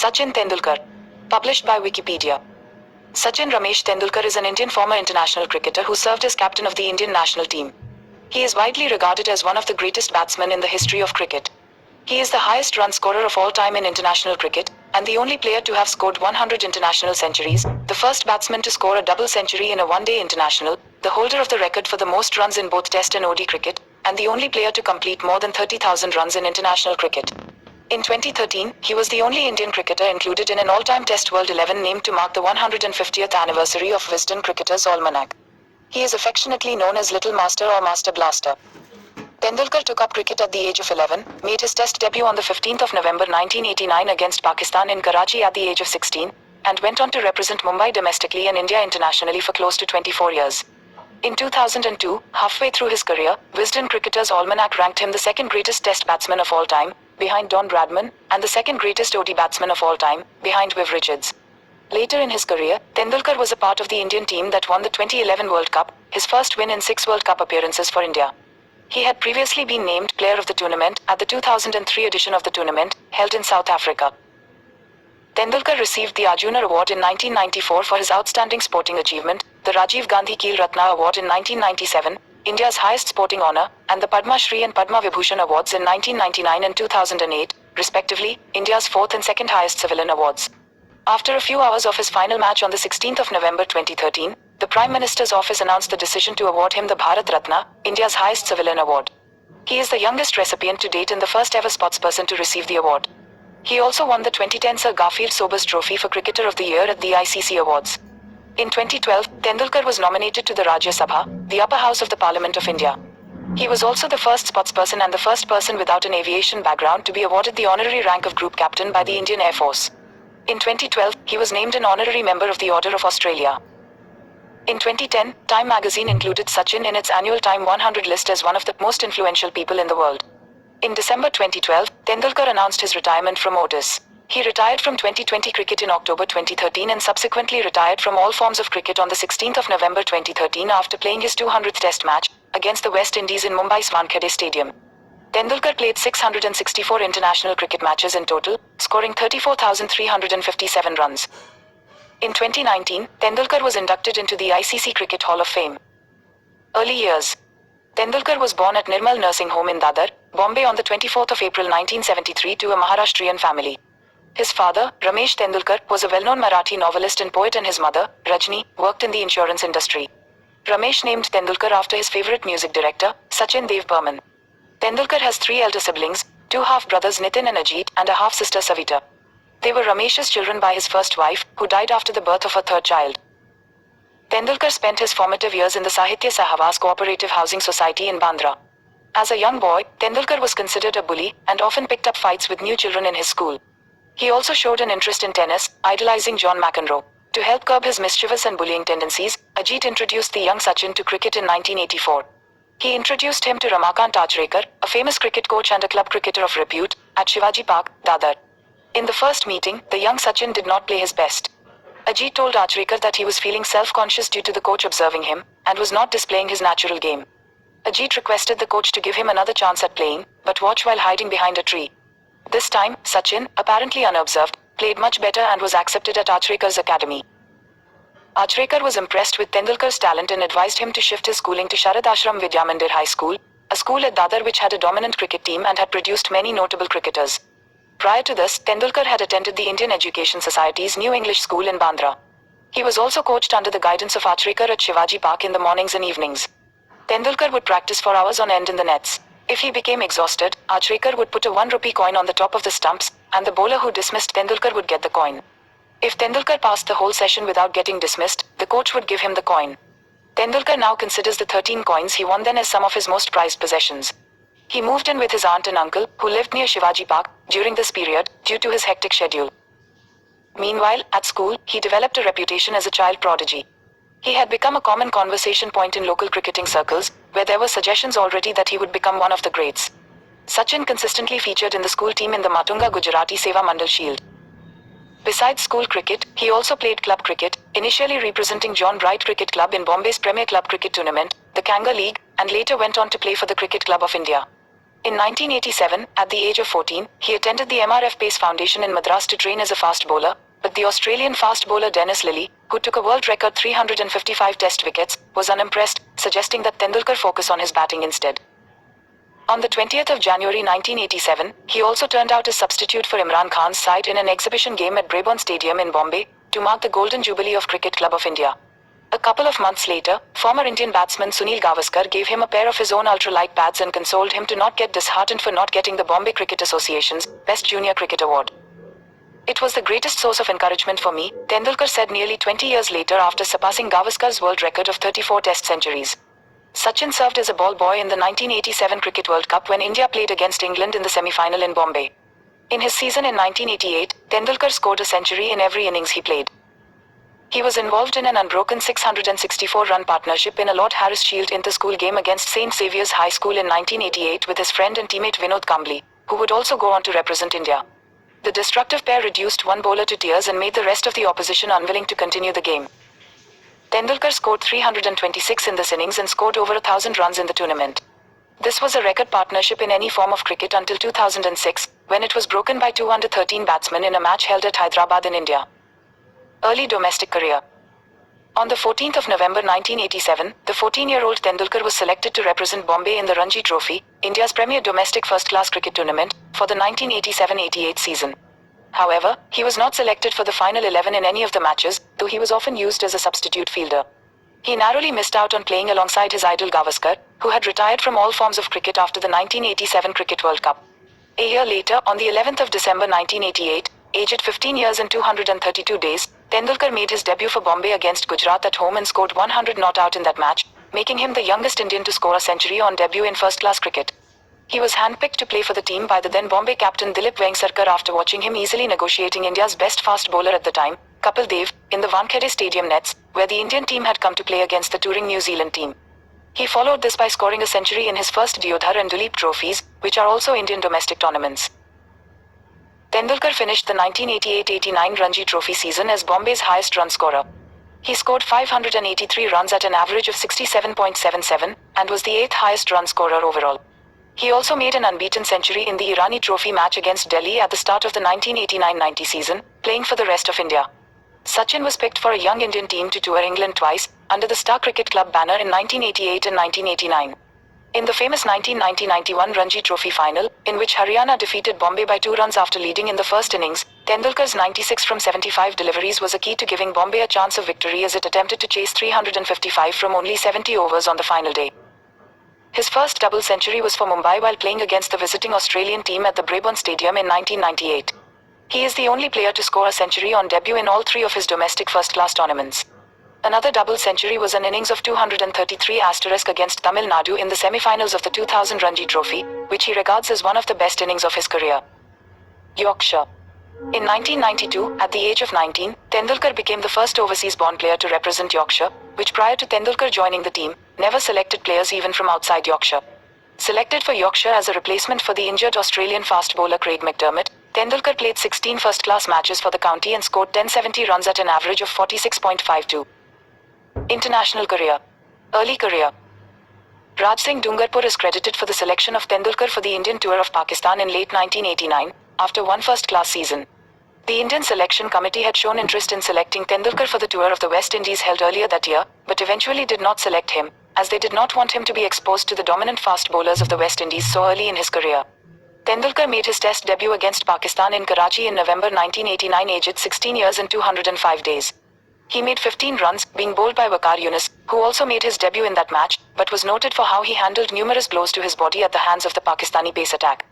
Sachin Tendulkar. Published by Wikipedia. Sachin Ramesh Tendulkar is an Indian former international cricketer who served as captain of the Indian national team. He is widely regarded as one of the greatest batsmen in the history of cricket. He is the highest run scorer of all time in international cricket, and the only player to have scored 100 international centuries, the first batsman to score a double century in a one-day international, the holder of the record for the most runs in both Test and ODI cricket, and the only player to complete more than 30,000 runs in international cricket. In 2013, he was the only Indian cricketer included in an all-time Test World 11 named to mark the 150th anniversary of Wisden Cricketer's Almanac. He is affectionately known as Little Master or Master Blaster. Tendulkar took up cricket at the age of 11, made his Test debut on the 15th of November 1989 against Pakistan in Karachi at the age of 16, and went on to represent Mumbai domestically and India internationally for close to 24 years. In 2002, halfway through his career, Wisden Cricketer's Almanac ranked him the second greatest Test batsman of all time, behind Don Bradman, and the second greatest ODI batsman of all time, behind Viv Richards. Later in his career, Tendulkar was a part of the Indian team that won the 2011 World Cup, his first win in 6 World Cup appearances for India. He had previously been named Player of the Tournament at the 2003 edition of the tournament, held in South Africa. Tendulkar received the Arjuna Award in 1994 for his outstanding sporting achievement, the Rajiv Gandhi Khel Ratna Award in 1997, India's highest sporting honour, and the Padma Shri and Padma Vibhushan Awards in 1999 and 2008, respectively, India's fourth and second highest civilian awards. After a few hours of his final match on the 16th of November 2013, the Prime Minister's office announced the decision to award him the Bharat Ratna, India's highest civilian award. He is the youngest recipient to date and the first ever sportsperson to receive the award. He also won the 2010 Sir Garfield Sobers Trophy for Cricketer of the Year at the ICC Awards. In 2012, Tendulkar was nominated to the Rajya Sabha, the upper house of the Parliament of India. He was also the first sportsperson and the first person without an aviation background to be awarded the honorary rank of Group Captain by the Indian Air Force. In 2012, he was named an honorary member of the Order of Australia. In 2010, Time magazine included Sachin in its annual Time 100 list as one of the most influential people in the world. In December 2012, Tendulkar announced his retirement from ODIs. He retired from 2020 cricket in October 2013 and subsequently retired from all forms of cricket on the 16th of November 2013 after playing his 200th Test match against the West Indies in Mumbai's Wankhede Stadium. Tendulkar played 664 international cricket matches in total, scoring 34,357 runs. In 2019, Tendulkar was inducted into the ICC Cricket Hall of Fame. Early years. Tendulkar was born at Nirmal Nursing Home in Dadar, Bombay on the 24th of April 1973 to a Maharashtrian family. His father, Ramesh Tendulkar, was a well-known Marathi novelist and poet and his mother, Rajni, worked in the insurance industry. Ramesh named Tendulkar after his favorite music director, Sachin Dev Burman. Tendulkar has 3 elder siblings, 2 half-brothers Nitin and Ajit, and a half-sister Savita. They were Ramesh's children by his first wife, who died after the birth of her third child. Tendulkar spent his formative years in the Sahitya Sahavaas Cooperative Housing Society in Bandra. As a young boy, Tendulkar was considered a bully and often picked up fights with new children in his school. He also showed an interest in tennis, idolizing John McEnroe. To help curb his mischievous and bullying tendencies, Ajit introduced the young Sachin to cricket in 1984. He introduced him to Ramakant Achrekar, a famous cricket coach and a club cricketer of repute, at Shivaji Park, Dadar. In the first meeting, the young Sachin did not play his best. Ajit told Achrekar that he was feeling self-conscious due to the coach observing him, and was not displaying his natural game. Ajit requested the coach to give him another chance at playing, but watch while hiding behind a tree. This time, Sachin, apparently unobserved, played much better and was accepted at Achrekar's academy. Achrekar was impressed with Tendulkar's talent and advised him to shift his schooling to Sharad Ashram Vidya Mandir High School, a school at Dadar which had a dominant cricket team and had produced many notable cricketers. Prior to this, Tendulkar had attended the Indian Education Society's New English School in Bandra. He was also coached under the guidance of Achrekar at Shivaji Park in the mornings and evenings. Tendulkar would practice for hours on end in the nets. If he became exhausted, Achrekar would put a 1 rupee coin on the top of the stumps, and the bowler who dismissed Tendulkar would get the coin. If Tendulkar passed the whole session without getting dismissed, the coach would give him the coin. Tendulkar now considers the 13 coins he won then as some of his most prized possessions. He moved in with his aunt and uncle, who lived near Shivaji Park, during this period, due to his hectic schedule. Meanwhile, at school, he developed a reputation as a child prodigy. He had become a common conversation point in local cricketing circles, where there were suggestions already that he would become one of the greats. Sachin consistently featured in the school team in the Matunga Gujarati Seva Mandal Shield. Besides school cricket, he also played club cricket, initially representing John Bright Cricket Club in Bombay's Premier Club Cricket Tournament, the Kanga League, and later went on to play for the Cricket Club of India. In 1987, at the age of 14, he attended the MRF Pace Foundation in Madras to train as a fast bowler, but the Australian fast bowler Dennis Lillee, who took a world record 355 test wickets, was unimpressed, suggesting that Tendulkar focus on his batting instead. On the 20th of January 1987, he also turned out as substitute for Imran Khan's side in an exhibition game at Brabourne Stadium in Bombay, to mark the Golden Jubilee of Cricket Club of India. A couple of months later, former Indian batsman Sunil Gavaskar gave him a pair of his own ultralight pads and consoled him to not get disheartened for not getting the Bombay Cricket Association's Best Junior Cricket Award. It was the greatest source of encouragement for me, Tendulkar said nearly 20 years later after surpassing Gavaskar's world record of 34 test centuries. Sachin served as a ball boy in the 1987 Cricket World Cup when India played against England in the semi-final in Bombay. In his season in 1988, Tendulkar scored a century in every innings he played. He was involved in an unbroken 664-run partnership in a Lord Harris Shield inter-school game against St. Xavier's High School in 1988 with his friend and teammate Vinod Kambli, who would also go on to represent India. The destructive pair reduced one bowler to tears and made the rest of the opposition unwilling to continue the game. Tendulkar scored 326 in this innings and scored over 1,000 runs in the tournament. This was a record partnership in any form of cricket until 2006, when it was broken by two under-13 batsmen in a match held at Hyderabad in India. Early domestic career. On the 14th of November 1987, the 14-year-old Tendulkar was selected to represent Bombay in the Ranji Trophy, India's premier domestic first-class cricket tournament, for the 1987-88 season. However, he was not selected for the final 11 in any of the matches, though he was often used as a substitute fielder. He narrowly missed out on playing alongside his idol Gavaskar, who had retired from all forms of cricket after the 1987 Cricket World Cup. A year later, on the 11th of December 1988, aged 15 years and 232 days, Tendulkar made his debut for Bombay against Gujarat at home and scored 100 not out in that match, making him the youngest Indian to score a century on debut in first-class cricket. He was handpicked to play for the team by the then Bombay captain Dilip Vengsarkar after watching him easily negotiating India's best fast bowler at the time, Kapil Dev, in the Wankhede Stadium nets, where the Indian team had come to play against the touring New Zealand team. He followed this by scoring a century in his first Deodhar and Duleep trophies, which are also Indian domestic tournaments. Tendulkar finished the 1988-89 Ranji Trophy season as Bombay's highest run scorer. He scored 583 runs at an average of 67.77, and was the 8th highest run scorer overall. He also made an unbeaten century in the Irani Trophy match against Delhi at the start of the 1989-90 season, playing for the rest of India. Sachin was picked for a young Indian team to tour England twice, under the Star Cricket Club banner in 1988 and 1989. In the famous 1990-91 Ranji Trophy final, in which Haryana defeated Bombay by 2 runs after leading in the first innings, Tendulkar's 96 from 75 deliveries was a key to giving Bombay a chance of victory as it attempted to chase 355 from only 70 overs on the final day. His first double century was for Mumbai while playing against the visiting Australian team at the Brabourne Stadium in 1998. He is the only player to score a century on debut in all 3 of his domestic first-class tournaments. Another double century was an innings of 233 against Tamil Nadu in the semi-finals of the 2000 Ranji Trophy, which he regards as one of the best innings of his career. Yorkshire. In 1992, at the age of 19, Tendulkar became the first overseas-born player to represent Yorkshire, which prior to Tendulkar joining the team, never selected players even from outside Yorkshire. Selected for Yorkshire as a replacement for the injured Australian fast bowler Craig McDermott, Tendulkar played 16 first-class matches for the county and scored 1070 runs at an average of 46.52. International career. Early career. Raj Singh Dungarpur is credited for the selection of Tendulkar for the Indian tour of Pakistan in late 1989, after one first-class season. The Indian selection committee had shown interest in selecting Tendulkar for the tour of the West Indies held earlier that year, but eventually did not select him, as they did not want him to be exposed to the dominant fast bowlers of the West Indies so early in his career. Tendulkar made his test debut against Pakistan in Karachi in November 1989 aged 16 years and 205 days. He made 15 runs, being bowled by Waqar Younis, who also made his debut in that match, but was noted for how he handled numerous blows to his body at the hands of the Pakistani pace attack.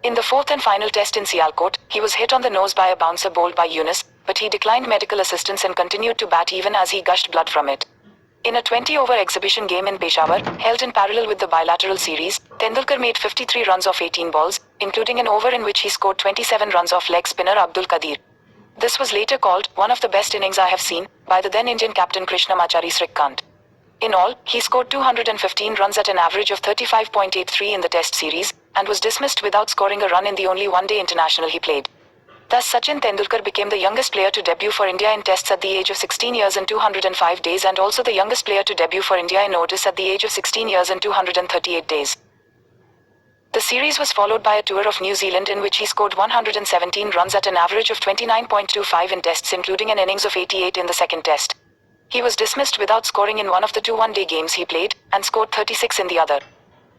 In the 4th and final test in Sialkot, he was hit on the nose by a bouncer bowled by Younis, but he declined medical assistance and continued to bat even as he gushed blood from it. In a 20-over exhibition game in Peshawar, held in parallel with the bilateral series, Tendulkar made 53 runs off 18 balls, including an over in which he scored 27 runs off leg spinner Abdul Qadir. This was later called one of the best innings I have seen by the then Indian captain Krishnamachari Srikanth. In all, he scored 215 runs at an average of 35.83 in the test series, and was dismissed without scoring a run in the only one-day international he played. Thus Sachin Tendulkar became the youngest player to debut for India in tests at the age of 16 years and 205 days and also the youngest player to debut for India in ODIs at the age of 16 years and 238 days. The series was followed by a tour of New Zealand in which he scored 117 runs at an average of 29.25 in tests, including an innings of 88 in the second test. He was dismissed without scoring in one of the two one-day games he played, and scored 36 in the other.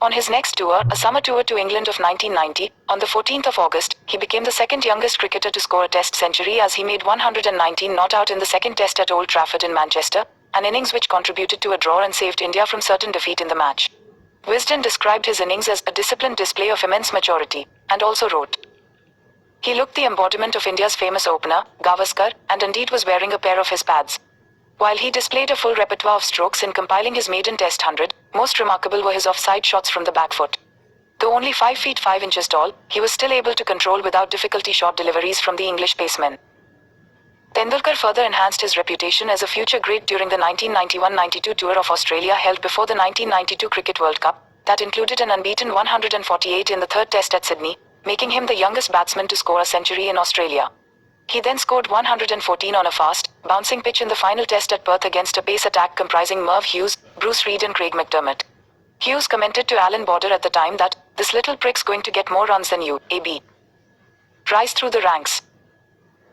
On his next tour, a summer tour to England of 1990, on the 14th of August, he became the second youngest cricketer to score a test century as he made 119 not out in the second test at Old Trafford in Manchester, an innings which contributed to a draw and saved India from certain defeat in the match. Wisden described his innings as a disciplined display of immense maturity, and also wrote, "He looked the embodiment of India's famous opener, Gavaskar, and indeed was wearing a pair of his pads. While he displayed a full repertoire of strokes in compiling his maiden Test 100, most remarkable were his offside shots from the back foot. Though only 5 feet 5 inches tall, he was still able to control without difficulty short deliveries from the English pacemen." Tendulkar further enhanced his reputation as a future great during the 1991-92 tour of Australia held before the 1992 Cricket World Cup, that included an unbeaten 148 in the third test at Sydney, making him the youngest batsman to score a century in Australia. He then scored 114 on a fast, bouncing pitch in the final test at Perth against a pace attack comprising Merv Hughes, Bruce Reid and Craig McDermott. Hughes commented to Alan Border at the time that, "This little prick's going to get more runs than you, AB." Rise through the ranks.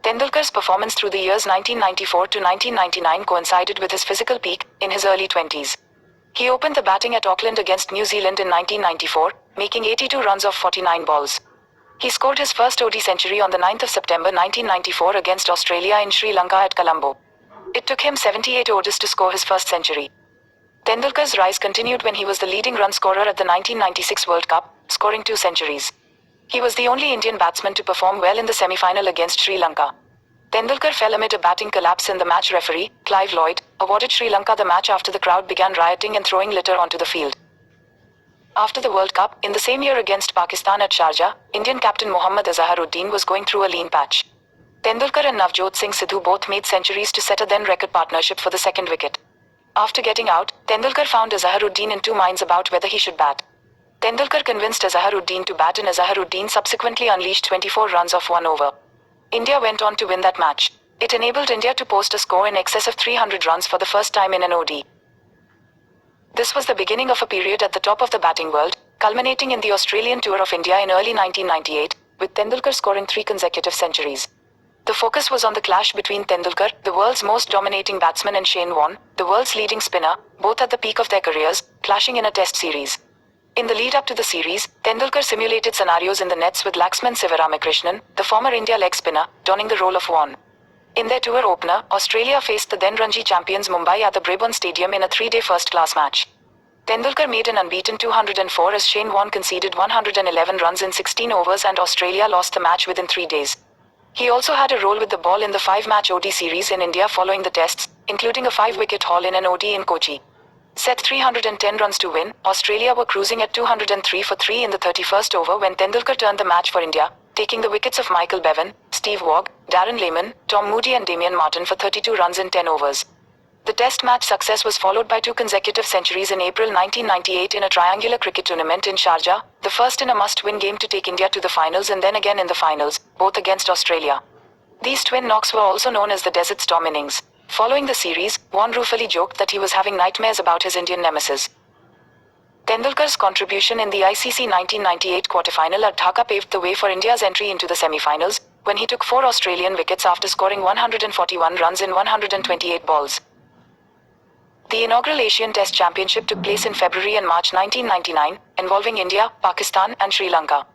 Tendulkar's performance through the years 1994 to 1999 coincided with his physical peak, in his early 20s. He opened the batting at Auckland against New Zealand in 1994, making 82 runs off 49 balls. He scored his first ODI century on the 9th of September 1994 against Australia in Sri Lanka at Colombo. It took him 78 ODIs to score his first century. Tendulkar's rise continued when he was the leading run scorer at the 1996 World Cup, scoring 2 centuries. He was the only Indian batsman to perform well in the semi-final against Sri Lanka. Tendulkar fell amid a batting collapse and the match referee, Clive Lloyd, awarded Sri Lanka the match after the crowd began rioting and throwing litter onto the field. After the World Cup, in the same year against Pakistan at Sharjah, Indian captain Mohammad Azharuddin was going through a lean patch. Tendulkar and Navjot Singh Sidhu both made centuries to set a then-record partnership for the second wicket. After getting out, Tendulkar found Azharuddin in two minds about whether he should bat. Tendulkar convinced Azharuddin to bat and Azharuddin subsequently unleashed 24 runs off 1 over. India went on to win that match. It enabled India to post a score in excess of 300 runs for the first time in an ODI. This was the beginning of a period at the top of the batting world, culminating in the Australian Tour of India in early 1998, with Tendulkar scoring 3 consecutive centuries. The focus was on the clash between Tendulkar, the world's most dominating batsman, and Shane Warne, the world's leading spinner, both at the peak of their careers, clashing in a test series. In the lead-up to the series, Tendulkar simulated scenarios in the nets with Laxman Sivaramakrishnan, the former India leg spinner, donning the role of Warne. In their tour opener, Australia faced the then Ranji champions Mumbai at the Brabourne Stadium in a 3-day first-class match. Tendulkar made an unbeaten 204 as Shane Warne conceded 111 runs in 16 overs and Australia lost the match within 3 days. He also had a role with the ball in the 5-match ODI series in India following the tests, including a 5-wicket haul in an ODI in Kochi. Set 310 runs to win, Australia were cruising at 203 for 3 in the 31st over when Tendulkar turned the match for India, taking the wickets of Michael Bevan, Steve Waugh, Darren Lehmann, Tom Moody and Damian Martin for 32 runs in 10 overs. The test match success was followed by 2 consecutive centuries in April 1998 in a triangular cricket tournament in Sharjah, the first in a must-win game to take India to the finals and then again in the finals, both against Australia. These twin knocks were also known as the Desert Storm innings. Following the series, Warne ruefully joked that he was having nightmares about his Indian nemesis. Tendulkar's contribution in the ICC 1998 quarter-final at Dhaka paved the way for India's entry into the semi-finals, when he took 4 Australian wickets after scoring 141 runs in 128 balls. The inaugural Asian Test Championship took place in February and March 1999, involving India, Pakistan and Sri Lanka.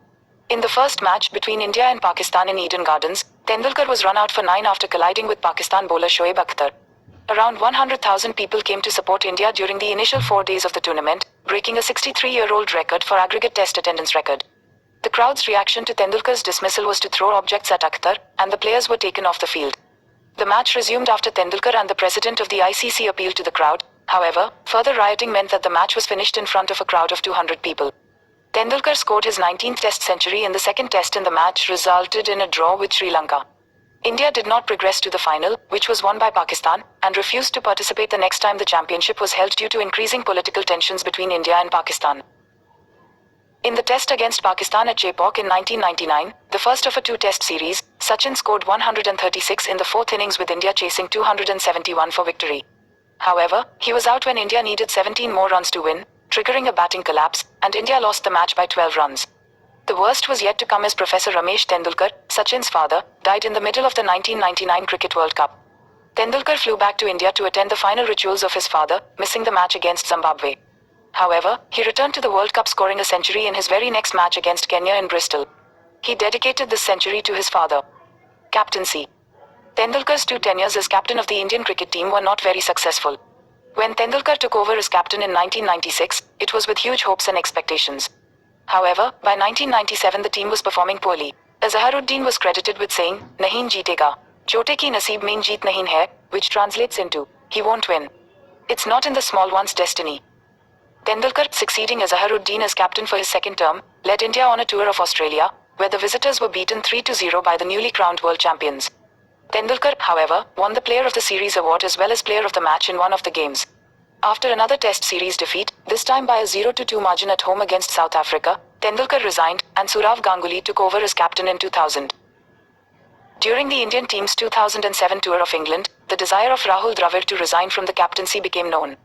In the first match between India and Pakistan in Eden Gardens, Tendulkar was run out for 9 after colliding with Pakistan bowler Shoaib Akhtar. Around 100,000 people came to support India during the initial 4 days of the tournament, breaking a 63-year-old record for aggregate test attendance record. The crowd's reaction to Tendulkar's dismissal was to throw objects at Akhtar, and the players were taken off the field. The match resumed after Tendulkar and the president of the ICC appealed to the crowd. However, further rioting meant that the match was finished in front of a crowd of 200 people. Tendulkar scored his 19th test century in the second test and the match resulted in a draw with Sri Lanka. India did not progress to the final, which was won by Pakistan, and refused to participate the next time the championship was held due to increasing political tensions between India and Pakistan. In the test against Pakistan at Chepauk in 1999, the first of a 2-test series, Sachin scored 136 in the 4th innings with India chasing 271 for victory. However, he was out when India needed 17 more runs to win, triggering a batting collapse, and India lost the match by 12 runs. The worst was yet to come as Professor Ramesh Tendulkar, Sachin's father, died in the middle of the 1999 Cricket World Cup. Tendulkar flew back to India to attend the final rituals of his father, missing the match against Zimbabwe. However, he returned to the World Cup scoring a century in his very next match against Kenya in Bristol. He dedicated this century to his father. Captaincy. Tendulkar's 2 tenures as captain of the Indian cricket team were not very successful. When Tendulkar took over as captain in 1996, it was with huge hopes and expectations. However, by 1997 the team was performing poorly. Azharuddin was credited with saying, "Nahin jeetega. Chote ki naseeb mein jeet nahin hai," which translates into, "He won't win. It's not in the small one's destiny." Tendulkar, succeeding Azharuddin as captain for his second term, led India on a tour of Australia, where the visitors were beaten 3-0 by the newly crowned world champions. Tendulkar, however, won the Player of the Series award as well as Player of the Match in one of the games. After another Test series defeat, this time by a 0-2 margin at home against South Africa, Tendulkar resigned, and Sourav Ganguly took over as captain in 2000. During the Indian team's 2007 tour of England, the desire of Rahul Dravid to resign from the captaincy became known.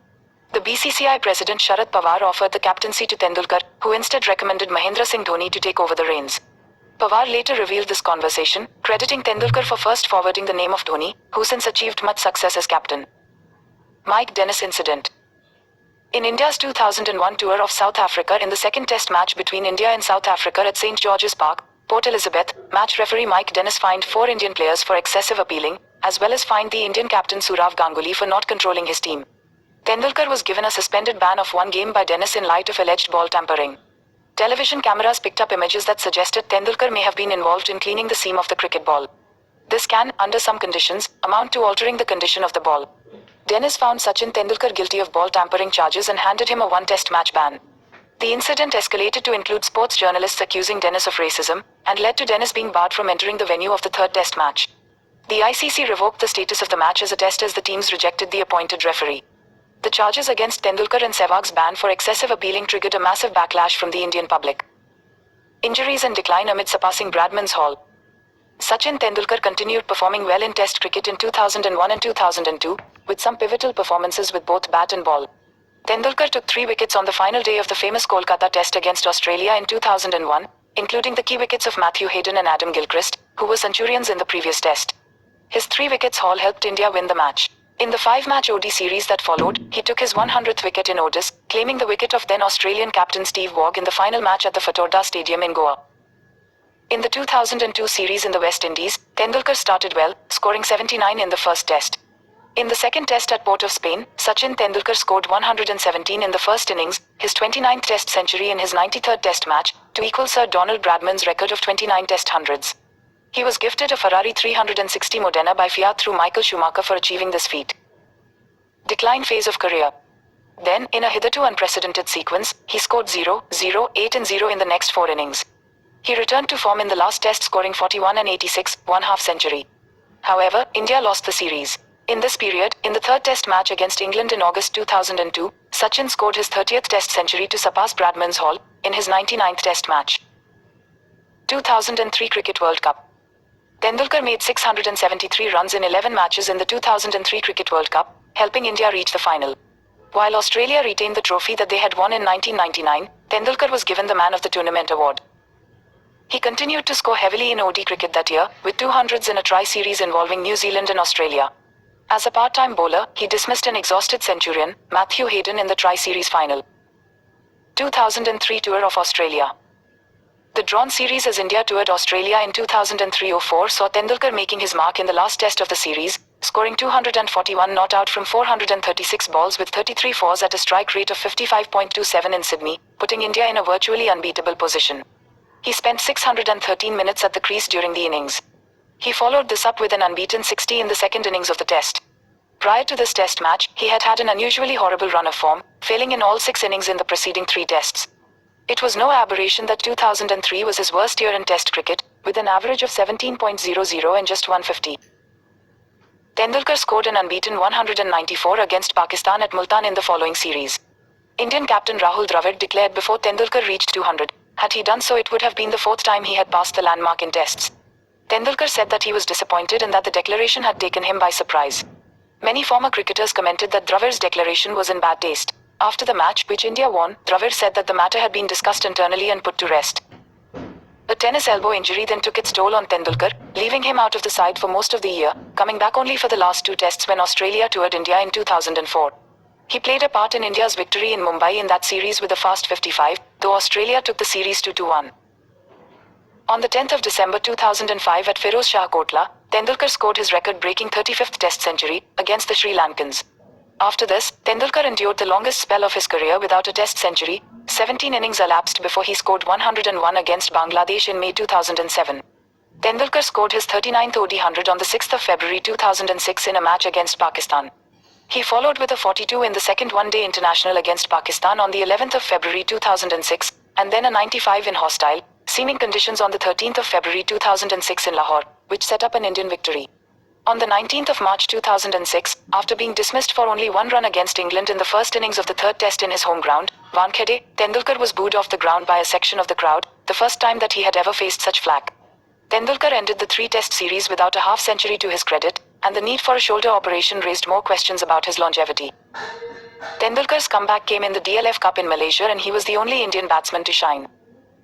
The BCCI president Sharad Pawar offered the captaincy to Tendulkar, who instead recommended Mahendra Singh Dhoni to take over the reins. Pawar later revealed this conversation, crediting Tendulkar for first forwarding the name of Dhoni, who since achieved much success as captain. Mike Dennis incident. In India's 2001 tour of South Africa in the second test match between India and South Africa at St. George's Park, Port Elizabeth, match referee Mike Dennis fined 4 Indian players for excessive appealing, as well as fined the Indian captain Sourav Ganguly for not controlling his team. Tendulkar was given a suspended ban of 1 game by Dennis in light of alleged ball tampering. Television cameras picked up images that suggested Tendulkar may have been involved in cleaning the seam of the cricket ball. This can, under some conditions, amount to altering the condition of the ball. Dennis found Sachin Tendulkar guilty of ball tampering charges and handed him a 1-test match ban. The incident escalated to include sports journalists accusing Dennis of racism, and led to Dennis being barred from entering the venue of the 3rd test match. The ICC revoked the status of the match as a test as the teams rejected the appointed referee. The charges against Tendulkar and Sehwag's ban for excessive appealing triggered a massive backlash from the Indian public. Injuries and decline amid surpassing Bradman's Hall. Sachin Tendulkar continued performing well in Test cricket in 2001 and 2002, with some pivotal performances with both bat and ball. Tendulkar took 3 wickets on the final day of the famous Kolkata Test against Australia in 2001, including the key wickets of Matthew Hayden and Adam Gilchrist, who were centurions in the previous Test. His 3 wickets haul helped India win the match. In the 5-match ODI series that followed, he took his 100th wicket in ODIs, claiming the wicket of then Australian captain Steve Waugh in the final match at the Fatorda Stadium in Goa. In the 2002 series in the West Indies, Tendulkar started well, scoring 79 in the first test. In the second test at Port of Spain, Sachin Tendulkar scored 117 in the first innings, his 29th test century in his 93rd test match, to equal Sir Donald Bradman's record of 29 test hundreds. He was gifted a Ferrari 360 Modena by Fiat through Michael Schumacher for achieving this feat. Decline phase of career. Then, in a hitherto unprecedented sequence, he scored 0, 0, 8 and 0 in the next 4 innings. He returned to form in the last test scoring 41 and 86, 1/2 century. However, India lost the series. In this period, in the 3rd test match against England in August 2002, Sachin scored his 30th test century to surpass Bradman's haul, in his 99th test match. 2003 Cricket World Cup. Tendulkar made 673 runs in 11 matches in the 2003 Cricket World Cup, helping India reach the final. While Australia retained the trophy that they had won in 1999, Tendulkar was given the Man of the Tournament award. He continued to score heavily in ODI cricket that year, with 200s in a tri-series involving New Zealand and Australia. As a part-time bowler, he dismissed an exhausted centurion, Matthew Hayden, in the tri-series final. 2003 Tour of Australia. The drawn series as India toured Australia in 2003-04 saw Tendulkar making his mark in the last test of the series, scoring 241 not out from 436 balls with 33 fours at a strike rate of 55.27 in Sydney, putting India in a virtually unbeatable position. He spent 613 minutes at the crease during the innings. He followed this up with an unbeaten 60 in the second innings of the test. Prior to this test match, he had had an unusually horrible run of form, failing in all 6 innings in the preceding 3 tests. It was no aberration that 2003 was his worst year in Test cricket, with an average of 17.00 and just 150. Tendulkar scored an unbeaten 194 against Pakistan at Multan in the following series. Indian captain Rahul Dravid declared before Tendulkar reached 200, had he done so it would have been the 4th time he had passed the landmark in Tests. Tendulkar said that he was disappointed and that the declaration had taken him by surprise. Many former cricketers commented that Dravid's declaration was in bad taste. After the match, which India won, Dravid said that the matter had been discussed internally and put to rest. tennis elbow injury then took its toll on Tendulkar, leaving him out of the side for most of the year, coming back only for the last two tests when Australia toured India in 2004. He played a part in India's victory in Mumbai in that series with a fast 55, though Australia took the series 2-1. On the 10th of December 2005 at Firoz Shah Kotla, Tendulkar scored his record-breaking 35th Test century against the Sri Lankans. After this, Tendulkar endured the longest spell of his career without a Test century. 17 innings elapsed before he scored 101 against Bangladesh in May 2007. Tendulkar scored his 39th ODI 100 on the 6th of February 2006 in a match against Pakistan. He followed with a 42 in the second one-day international against Pakistan on the 11th of February 2006, and then a 95 in hostile, seeming conditions on the 13th of February 2006 in Lahore, which set up an Indian victory. On the 19th of March 2006, after being dismissed for only one run against England in the first innings of the third test in his home ground, Wankhede, Tendulkar was booed off the ground by a section of the crowd, the first time that he had ever faced such flack. Tendulkar ended the three-test series without a half-century to his credit, and the need for a shoulder operation raised more questions about his longevity. Tendulkar's comeback came in the DLF Cup in Malaysia, and he was the only Indian batsman to shine.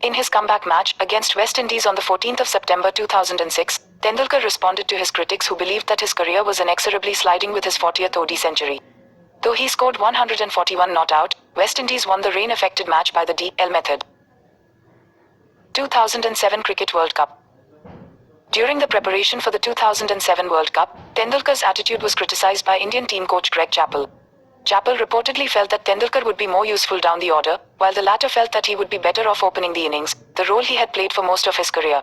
In his comeback match against West Indies on the 14th of September 2006, Tendulkar responded to his critics who believed that his career was inexorably sliding with his 40th ODI century. Though he scored 141 not out, West Indies won the rain-affected match by the DL method. 2007 Cricket World Cup. During the preparation for the 2007 World Cup, Tendulkar's attitude was criticized by Indian team coach Greg Chappell. Chappell reportedly felt that Tendulkar would be more useful down the order, while the latter felt that he would be better off opening the innings, the role he had played for most of his career.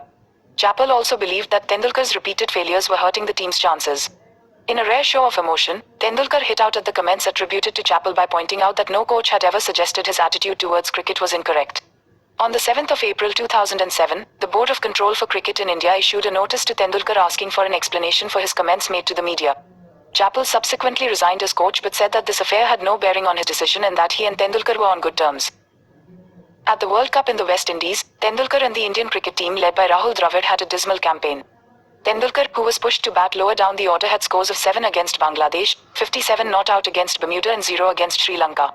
Chappell also believed that Tendulkar's repeated failures were hurting the team's chances. In a rare show of emotion, Tendulkar hit out at the comments attributed to Chappell by pointing out that no coach had ever suggested his attitude towards cricket was incorrect. On the 7th of April 2007, the Board of Control for Cricket in India issued a notice to Tendulkar asking for an explanation for his comments made to the media. Chappell subsequently resigned as coach but said that this affair had no bearing on his decision and that he and Tendulkar were on good terms. At the World Cup in the West Indies, Tendulkar and the Indian cricket team led by Rahul Dravid had a dismal campaign. Tendulkar, who was pushed to bat lower down the order, had scores of 7 against Bangladesh, 57 not out against Bermuda and 0 against Sri Lanka.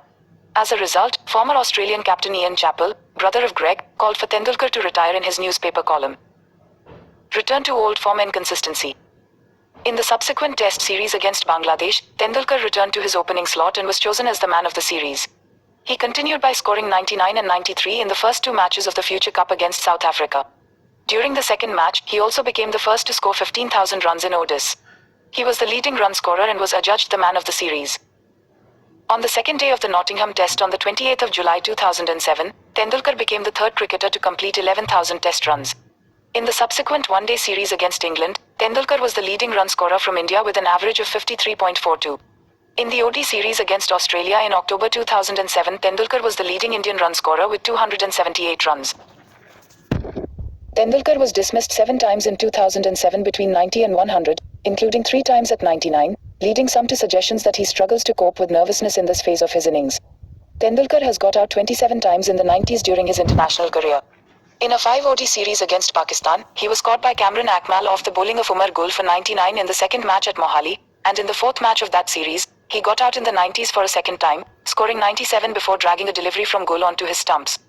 As a result, former Australian captain Ian Chappell, brother of Greg, called for Tendulkar to retire in his newspaper column. Return to old form and consistency. In the subsequent test series against Bangladesh, Tendulkar returned to his opening slot and was chosen as the man of the series. He continued by scoring 99 and 93 in the first two matches of the Future Cup against South Africa. During the second match, he also became the first to score 15,000 runs in ODIs. He was the leading run scorer and was adjudged the man of the series. On the second day of the Nottingham Test on the 28th of July 2007, Tendulkar became the third cricketer to complete 11,000 test runs. In the subsequent one-day series against England, Tendulkar was the leading run scorer from India with an average of 53.42. In the ODI series against Australia in October 2007, Tendulkar was the leading Indian run scorer with 278 runs. Tendulkar was dismissed 7 times in 2007 between 90 and 100, including 3 times at 99, leading some to suggestions that he struggles to cope with nervousness in this phase of his innings. Tendulkar has got out 27 times in the 90s during his international career. In a 5 ODI series against Pakistan, he was caught by Cameron Akmal off the bowling of Umar Gul for 99 in the second match at Mohali, and in the fourth match of that series, he got out in the 90s for a second time, scoring 97 before dragging a delivery from Gul onto his stumps.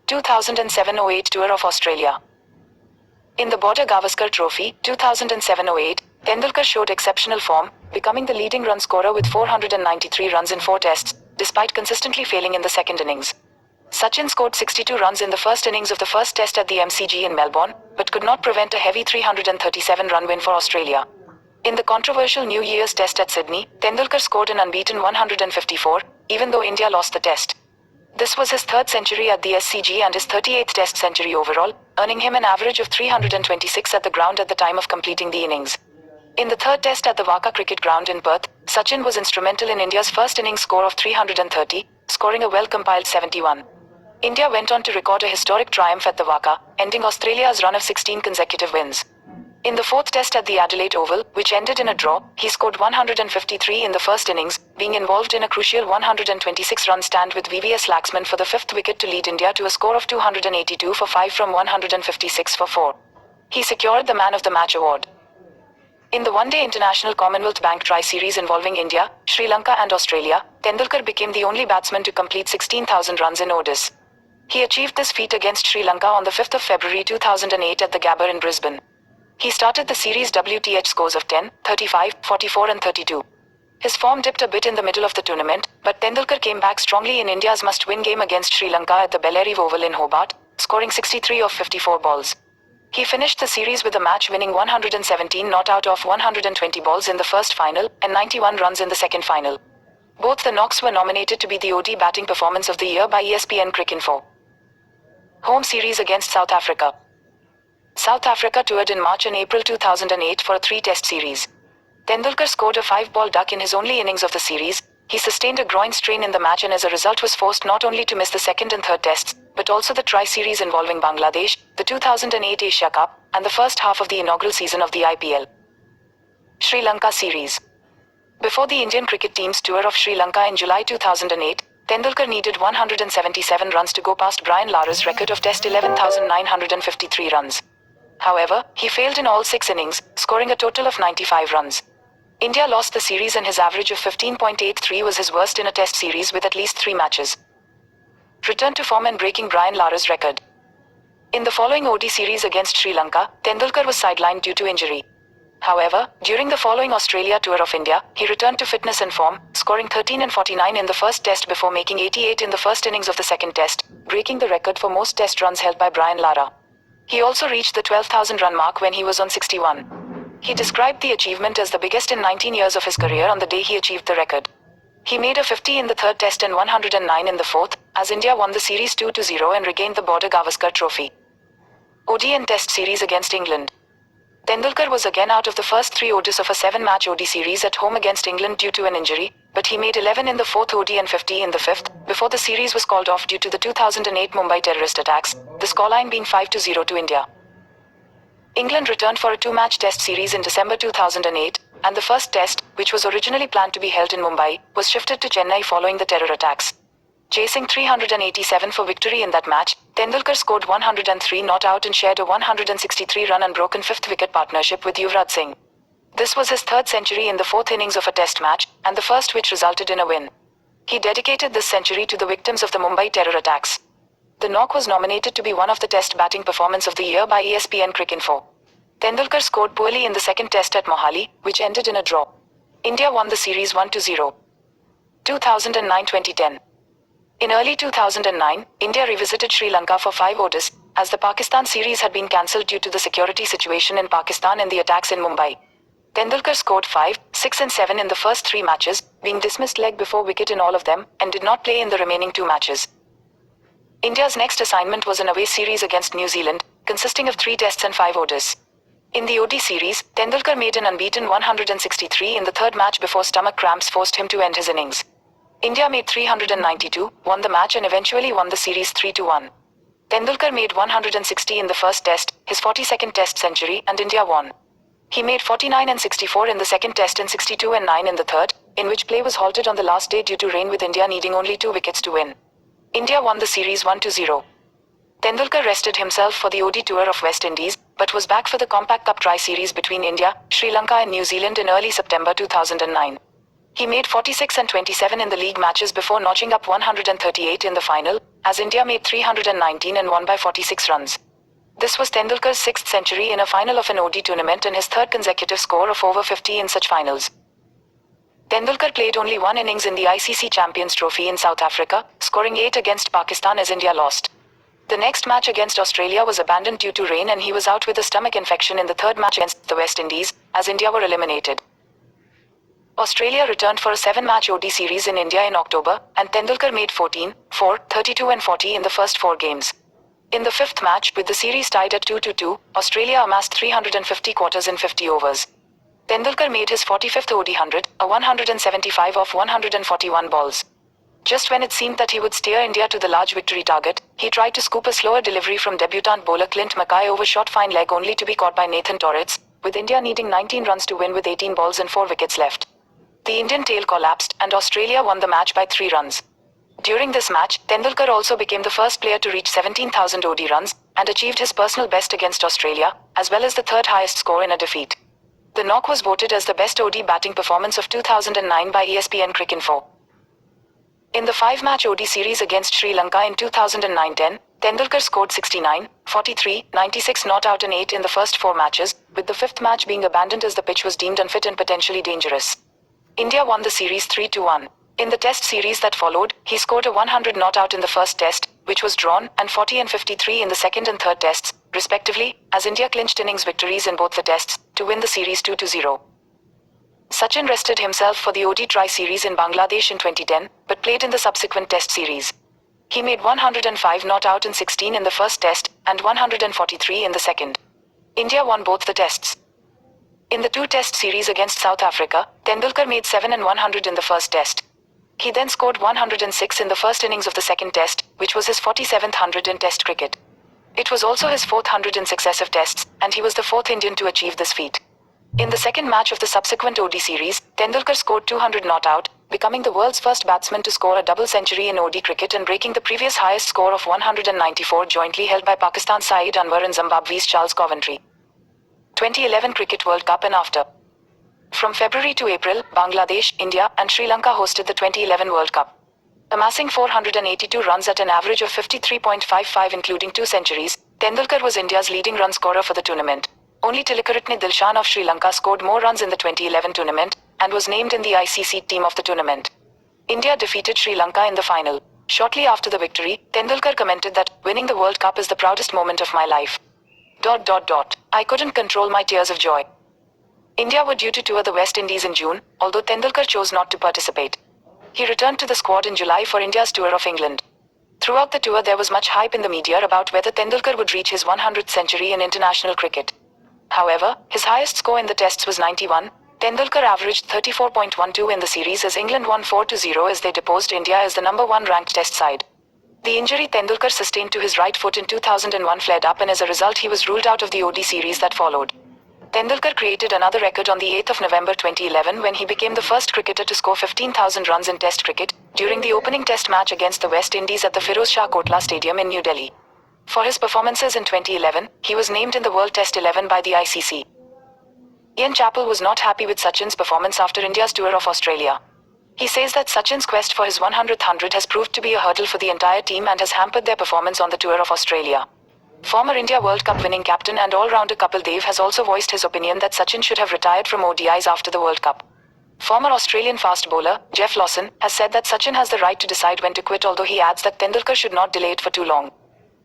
2007-08 Tour of Australia. In the Border Gavaskar Trophy, 2007-08, Tendulkar showed exceptional form, becoming the leading run scorer with 493 runs in 4 tests, despite consistently failing in the second innings. Sachin scored 62 runs in the first innings of the first test at the MCG in Melbourne, but could not prevent a heavy 337-run win for Australia. In the controversial New Year's Test at Sydney, Tendulkar scored an unbeaten 154, even though India lost the test. This was his 3rd century at the SCG and his 38th test century overall, earning him an average of 326 at the ground at the time of completing the innings. In the 3rd test at the Waka Cricket Ground in Perth, Sachin was instrumental in India's first innings score of 330, scoring a well-compiled 71. India went on to record a historic triumph at the Waka, ending Australia's run of 16 consecutive wins. In the 4th test at the Adelaide Oval, which ended in a draw, he scored 153 in the first innings, being involved in a crucial 126-run stand with VVS Laxman for the 5th wicket to lead India to a score of 282 for 5 from 156 for 4. He secured the Man of the Match award. In the one-day international Commonwealth Bank Tri-Series involving India, Sri Lanka and Australia, Tendulkar became the only batsman to complete 16,000 runs in ODIs. He achieved this feat against Sri Lanka on the 5th of February 2008 at the Gabba in Brisbane. He started the series WTH scores of 10, 35, 44 and 32. His form dipped a bit in the middle of the tournament, but Tendulkar came back strongly in India's must-win game against Sri Lanka at the Bellarive Oval in Hobart, scoring 63 of 54 balls. He finished the series with a match-winning 117 not out of 120 balls in the first final, and 91 runs in the second final. Both the knocks were nominated to be the ODI batting performance of the year by ESPN Cricinfo. Home series against South Africa. South Africa toured in March and April 2008 for a 3-test series. Tendulkar scored a 5-ball duck in his only innings of the series. He sustained a groin strain in the match and as a result was forced not only to miss the second and third tests, but also the tri-series involving Bangladesh, the 2008 Asia Cup, and the first half of the inaugural season of the IPL. Sri Lanka series. Before the Indian cricket team's tour of Sri Lanka in July 2008, Tendulkar needed 177 runs to go past Brian Lara's record of Test 11,953 runs. However, he failed in all 6 innings, scoring a total of 95 runs. India lost the series and his average of 15.83 was his worst in a test series with at least 3 matches. Return to form and breaking Brian Lara's record. In the following ODI series against Sri Lanka, Tendulkar was sidelined due to injury. However, during the following Australia tour of India, he returned to fitness and form, scoring 13 and 49 in the first test before making 88 in the first innings of the second test, breaking the record for most test runs held by Brian Lara. He also reached the 12,000 run mark when he was on 61. He described the achievement as the biggest in 19 years of his career on the day he achieved the record. He made a 50 in the third test and 109 in the fourth, as India won the series 2-0 and regained the Border Gavaskar Trophy. ODI and Test series against England. Tendulkar was again out of the first 3 ODIs of a 7-match ODI series at home against England due to an injury, but he made 11 in the fourth ODI and 50 in the fifth, before the series was called off due to the 2008 Mumbai terrorist attacks, the scoreline being 5-0 to India. England returned for a 2-match test series in December 2008, and the first test, which was originally planned to be held in Mumbai, was shifted to Chennai following the terror attacks. Chasing 387 for victory in that match, Tendulkar scored 103 not out and shared a 163-run unbroken 5th wicket partnership with Yuvraj Singh. This was his 3rd century in the 4th innings of a test match, and the first which resulted in a win. He dedicated this century to the victims of the Mumbai terror attacks. The knock was nominated to be one of the test batting performance of the year by ESPN Cricinfo. Tendulkar scored poorly in the second test at Mohali, which ended in a draw. India won the series 1-0. 2009-2010. In early 2009, India revisited Sri Lanka for 5 ODIs, as the Pakistan series had been cancelled due to the security situation in Pakistan and the attacks in Mumbai. Tendulkar scored 5, 6 and 7 in the first 3 matches, being dismissed leg before wicket in all of them, and did not play in the remaining 2 matches. India's next assignment was an away series against New Zealand, consisting of 3 tests and 5 ODIs. In the ODI series, Tendulkar made an unbeaten 163 in the 3rd match before stomach cramps forced him to end his innings. India made 392, won the match and eventually won the series 3-1. Tendulkar made 160 in the first test, his 42nd test century, and India won. He made 49 and 64 in the second test and 62 and 9 in the third, in which play was halted on the last day due to rain with India needing only 2 wickets to win. India won the series 1-0. Tendulkar rested himself for the ODI tour of West Indies, but was back for the Compact Cup tri-series between India, Sri Lanka and New Zealand in early September 2009. He made 46 and 27 in the league matches before notching up 138 in the final, as India made 319 and won by 46 runs. This was Tendulkar's 6th century in a final of an ODI tournament and his 3rd consecutive score of over 50 in such finals. Tendulkar played only 1 innings in the ICC Champions Trophy in South Africa, scoring 8 against Pakistan as India lost. The next match against Australia was abandoned due to rain and he was out with a stomach infection in the 3rd match against the West Indies, as India were eliminated. Australia returned for a 7-match ODI series in India in October, and Tendulkar made 14, 4, 32 and 40 in the first 4 games. In the 5th match, with the series tied at 2-2, Australia amassed 350 quarters in 50 overs. Tendulkar made his 45th ODI 100, a 175 off 141 balls. Just when it seemed that he would steer India to the large victory target, he tried to scoop a slower delivery from debutant bowler Clint Mackay over short fine leg only to be caught by Nathan Torres, with India needing 19 runs to win with 18 balls and 4 wickets left. The Indian tail collapsed, and Australia won the match by 3 runs. During this match, Tendulkar also became the first player to reach 17,000 ODI runs, and achieved his personal best against Australia, as well as the 3rd highest score in a defeat. The knock was voted as the best ODI batting performance of 2009 by ESPN Cricinfo. In the 5-match ODI series against Sri Lanka in 2009-10, Tendulkar scored 69, 43, 96 not out and 8 in the first 4 matches, with the 5th match being abandoned as the pitch was deemed unfit and potentially dangerous. India won the series 3-1. In the test series that followed, he scored a 100 not out in the first test, which was drawn, and 40 and 53 in the second and third tests, respectively, as India clinched innings victories in both the tests, to win the series 2-0. Sachin rested himself for the ODI tri-series in Bangladesh in 2010, but played in the subsequent test series. He made 105 not out in 16 in the first test, and 143 in the second. India won both the tests. In the 2-test series against South Africa, Tendulkar made 7 and 100 in the first test. He then scored 106 in the first innings of the second test, which was his 47th 100 in test cricket. It was also his 4th 100 in successive tests, and he was the 4th Indian to achieve this feat. In the second match of the subsequent ODI series, Tendulkar scored 200 not out, becoming the world's first batsman to score a double century in ODI cricket and breaking the previous highest score of 194 jointly held by Pakistan's Saeed Anwar and Zimbabwe's Charles Coventry. 2011 Cricket World Cup and after. From February to April, Bangladesh, India, and Sri Lanka hosted the 2011 World Cup. Amassing 482 runs at an average of 53.55 including 2 centuries, Tendulkar was India's leading run scorer for the tournament. Only Tilakaratne Dilshan of Sri Lanka scored more runs in the 2011 tournament, and was named in the ICC team of the tournament. India defeated Sri Lanka in the final. Shortly after the victory, Tendulkar commented that, "Winning the World Cup is the proudest moment of my life. I couldn't control my tears of joy." India were due to tour the West Indies in June, although Tendulkar chose not to participate. He returned to the squad in July for India's tour of England. Throughout the tour there was much hype in the media about whether Tendulkar would reach his 100th century in international cricket. However, his highest score in the tests was 91. Tendulkar averaged 34.12 in the series as England won 4-0 as they deposed India as the number 1 ranked test side. The injury Tendulkar sustained to his right foot in 2001 flared up, and as a result he was ruled out of the ODI series that followed. Tendulkar created another record on the 8th of November 2011 when he became the first cricketer to score 15,000 runs in Test cricket, during the opening Test match against the West Indies at the Firoz Shah Kotla Stadium in New Delhi. For his performances in 2011, he was named in the World Test 11 by the ICC. Ian Chappell was not happy with Sachin's performance after India's tour of Australia. He says that Sachin's quest for his 100th 100 has proved to be a hurdle for the entire team and has hampered their performance on the tour of Australia. Former India World Cup winning captain and all-rounder Kapil Dev has also voiced his opinion that Sachin should have retired from ODIs after the World Cup. Former Australian fast bowler, Jeff Lawson, has said that Sachin has the right to decide when to quit, although he adds that Tendulkar should not delay it for too long.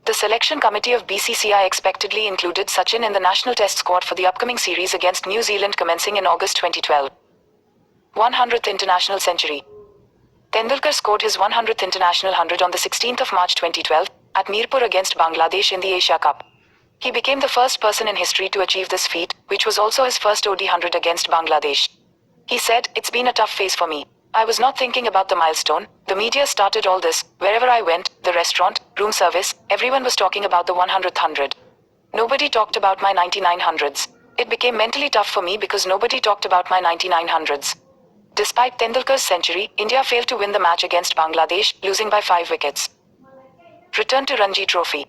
The selection committee of BCCI expectedly included Sachin in the national test squad for the upcoming series against New Zealand commencing in August 2012. 100th international century. Tendulkar scored his 100th international 100 on the 16th of March 2012, at Mirpur against Bangladesh in the Asia Cup. He became the first person in history to achieve this feat, which was also his first ODI 100 against Bangladesh. He said, "It's been a tough phase for me. I was not thinking about the milestone. The media started all this. Wherever I went, the restaurant, room service, everyone was talking about the 100th 100. Nobody talked about my 9900s. It became mentally tough for me because nobody talked about my 9900s." Despite Tendulkar's century, India failed to win the match against Bangladesh, losing by 5 wickets. Return to Ranji Trophy.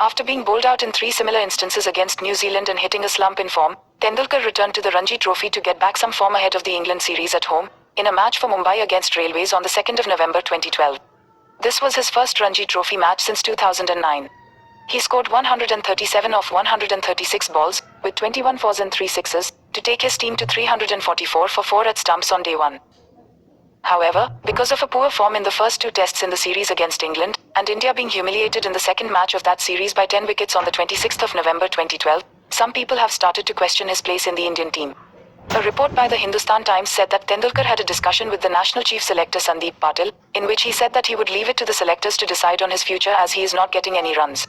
After being bowled out in 3 similar instances against New Zealand and hitting a slump in form, Tendulkar returned to the Ranji Trophy to get back some form ahead of the England series at home, in a match for Mumbai against Railways on the 2nd of November 2012. This was his first Ranji Trophy match since 2009. He scored 137 off 136 balls, with 21 fours and 3 sixes, to take his team to 344 for 4 at stumps on day 1. However, because of a poor form in the first 2 tests in the series against England, and India being humiliated in the second match of that series by 10 wickets on the 26th of November 2012, some people have started to question his place in the Indian team. A report by the Hindustan Times said that Tendulkar had a discussion with the national chief selector Sandeep Patil, in which he said that he would leave it to the selectors to decide on his future as he is not getting any runs.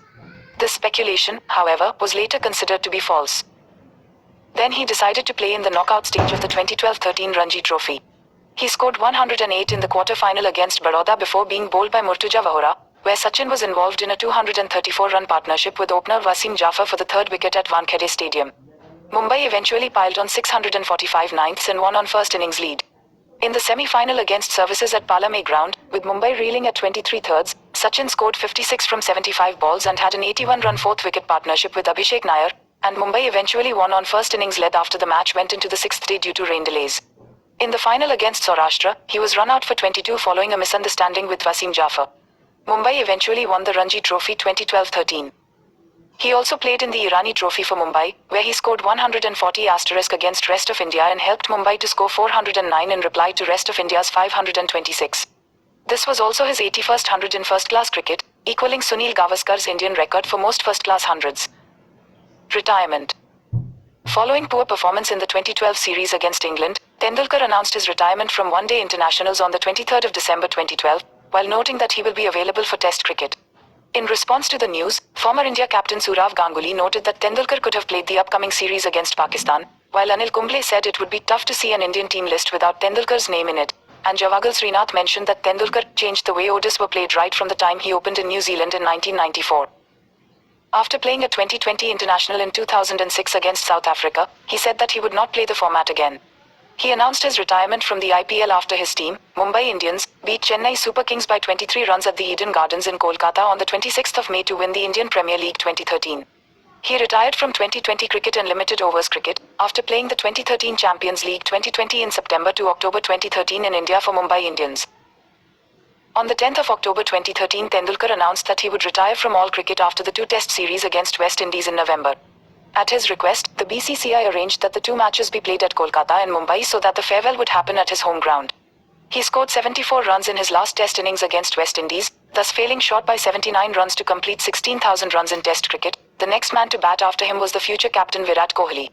This speculation, however, was later considered to be false. Then he decided to play in the knockout stage of the 2012-13 Ranji Trophy. He scored 108 in the quarter-final against Baroda before being bowled by Murtuza Vahora, where Sachin was involved in a 234-run partnership with opener Wasim Jafar for the 3rd wicket at Wankhede Stadium. Mumbai eventually piled on 645 ninths and won on first innings lead. In the semi-final against Services at Palamay ground, with Mumbai reeling at 23 thirds, Sachin scored 56 from 75 balls and had an 81-run 4th wicket partnership with Abhishek Nair, and Mumbai eventually won on first innings lead after the match went into the 6th day due to rain delays. In the final against Saurashtra, he was run out for 22 following a misunderstanding with Wasim Jaffer. Mumbai eventually won the Ranji Trophy 2012-13. He also played in the Irani Trophy for Mumbai, where he scored 140 against rest of India and helped Mumbai to score 409 in reply to rest of India's 526. This was also his 81st 100 in first-class cricket, equaling Sunil Gavaskar's Indian record for most first-class hundreds. Retirement. Following poor performance in the 2012 series against England, Tendulkar announced his retirement from one-day internationals on the 23rd of December 2012, while noting that he will be available for Test cricket. In response to the news, former India captain Sourav Ganguly noted that Tendulkar could have played the upcoming series against Pakistan, while Anil Kumble said it would be tough to see an Indian team list without Tendulkar's name in it, and Javagal Srinath mentioned that Tendulkar changed the way ODIs were played right from the time he opened in New Zealand in 1994. After playing a 2020 international in 2006 against South Africa, he said that he would not play the format again. He announced his retirement from the IPL after his team, Mumbai Indians, beat Chennai Super Kings by 23 runs at the Eden Gardens in Kolkata on the 26th of May to win the Indian Premier League 2013. He retired from 2020 cricket and limited overs cricket, after playing the 2013 Champions League 2020 in September to October 2013 in India for Mumbai Indians. On the 10th of October 2013, Tendulkar announced that he would retire from all cricket after the two-test series against West Indies in November. At his request, the BCCI arranged that the two matches be played at Kolkata and Mumbai so that the farewell would happen at his home ground. He scored 74 runs in his last test innings against West Indies, thus failing short by 79 runs to complete 16,000 runs in test cricket. The next man to bat after him was the future captain Virat Kohli.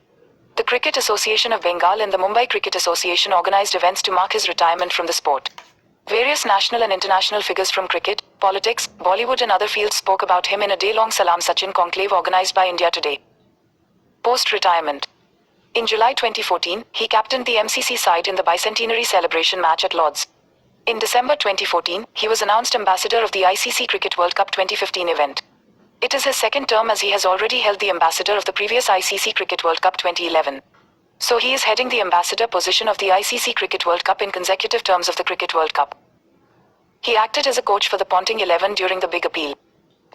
The Cricket Association of Bengal and the Mumbai Cricket Association organized events to mark his retirement from the sport. Various national and international figures from cricket, politics, Bollywood and other fields spoke about him in a day-long Salam Sachin conclave organized by India Today. Post-retirement. In July 2014, he captained the MCC side in the bicentenary celebration match at Lord's. In December 2014, he was announced ambassador of the ICC Cricket World Cup 2015 event. It is his second term as he has already held the ambassador of the previous ICC Cricket World Cup 2011. So he is heading the ambassador position of the ICC Cricket World Cup in consecutive terms of the Cricket World Cup. He acted as a coach for the Ponting 11 during the Big Appeal.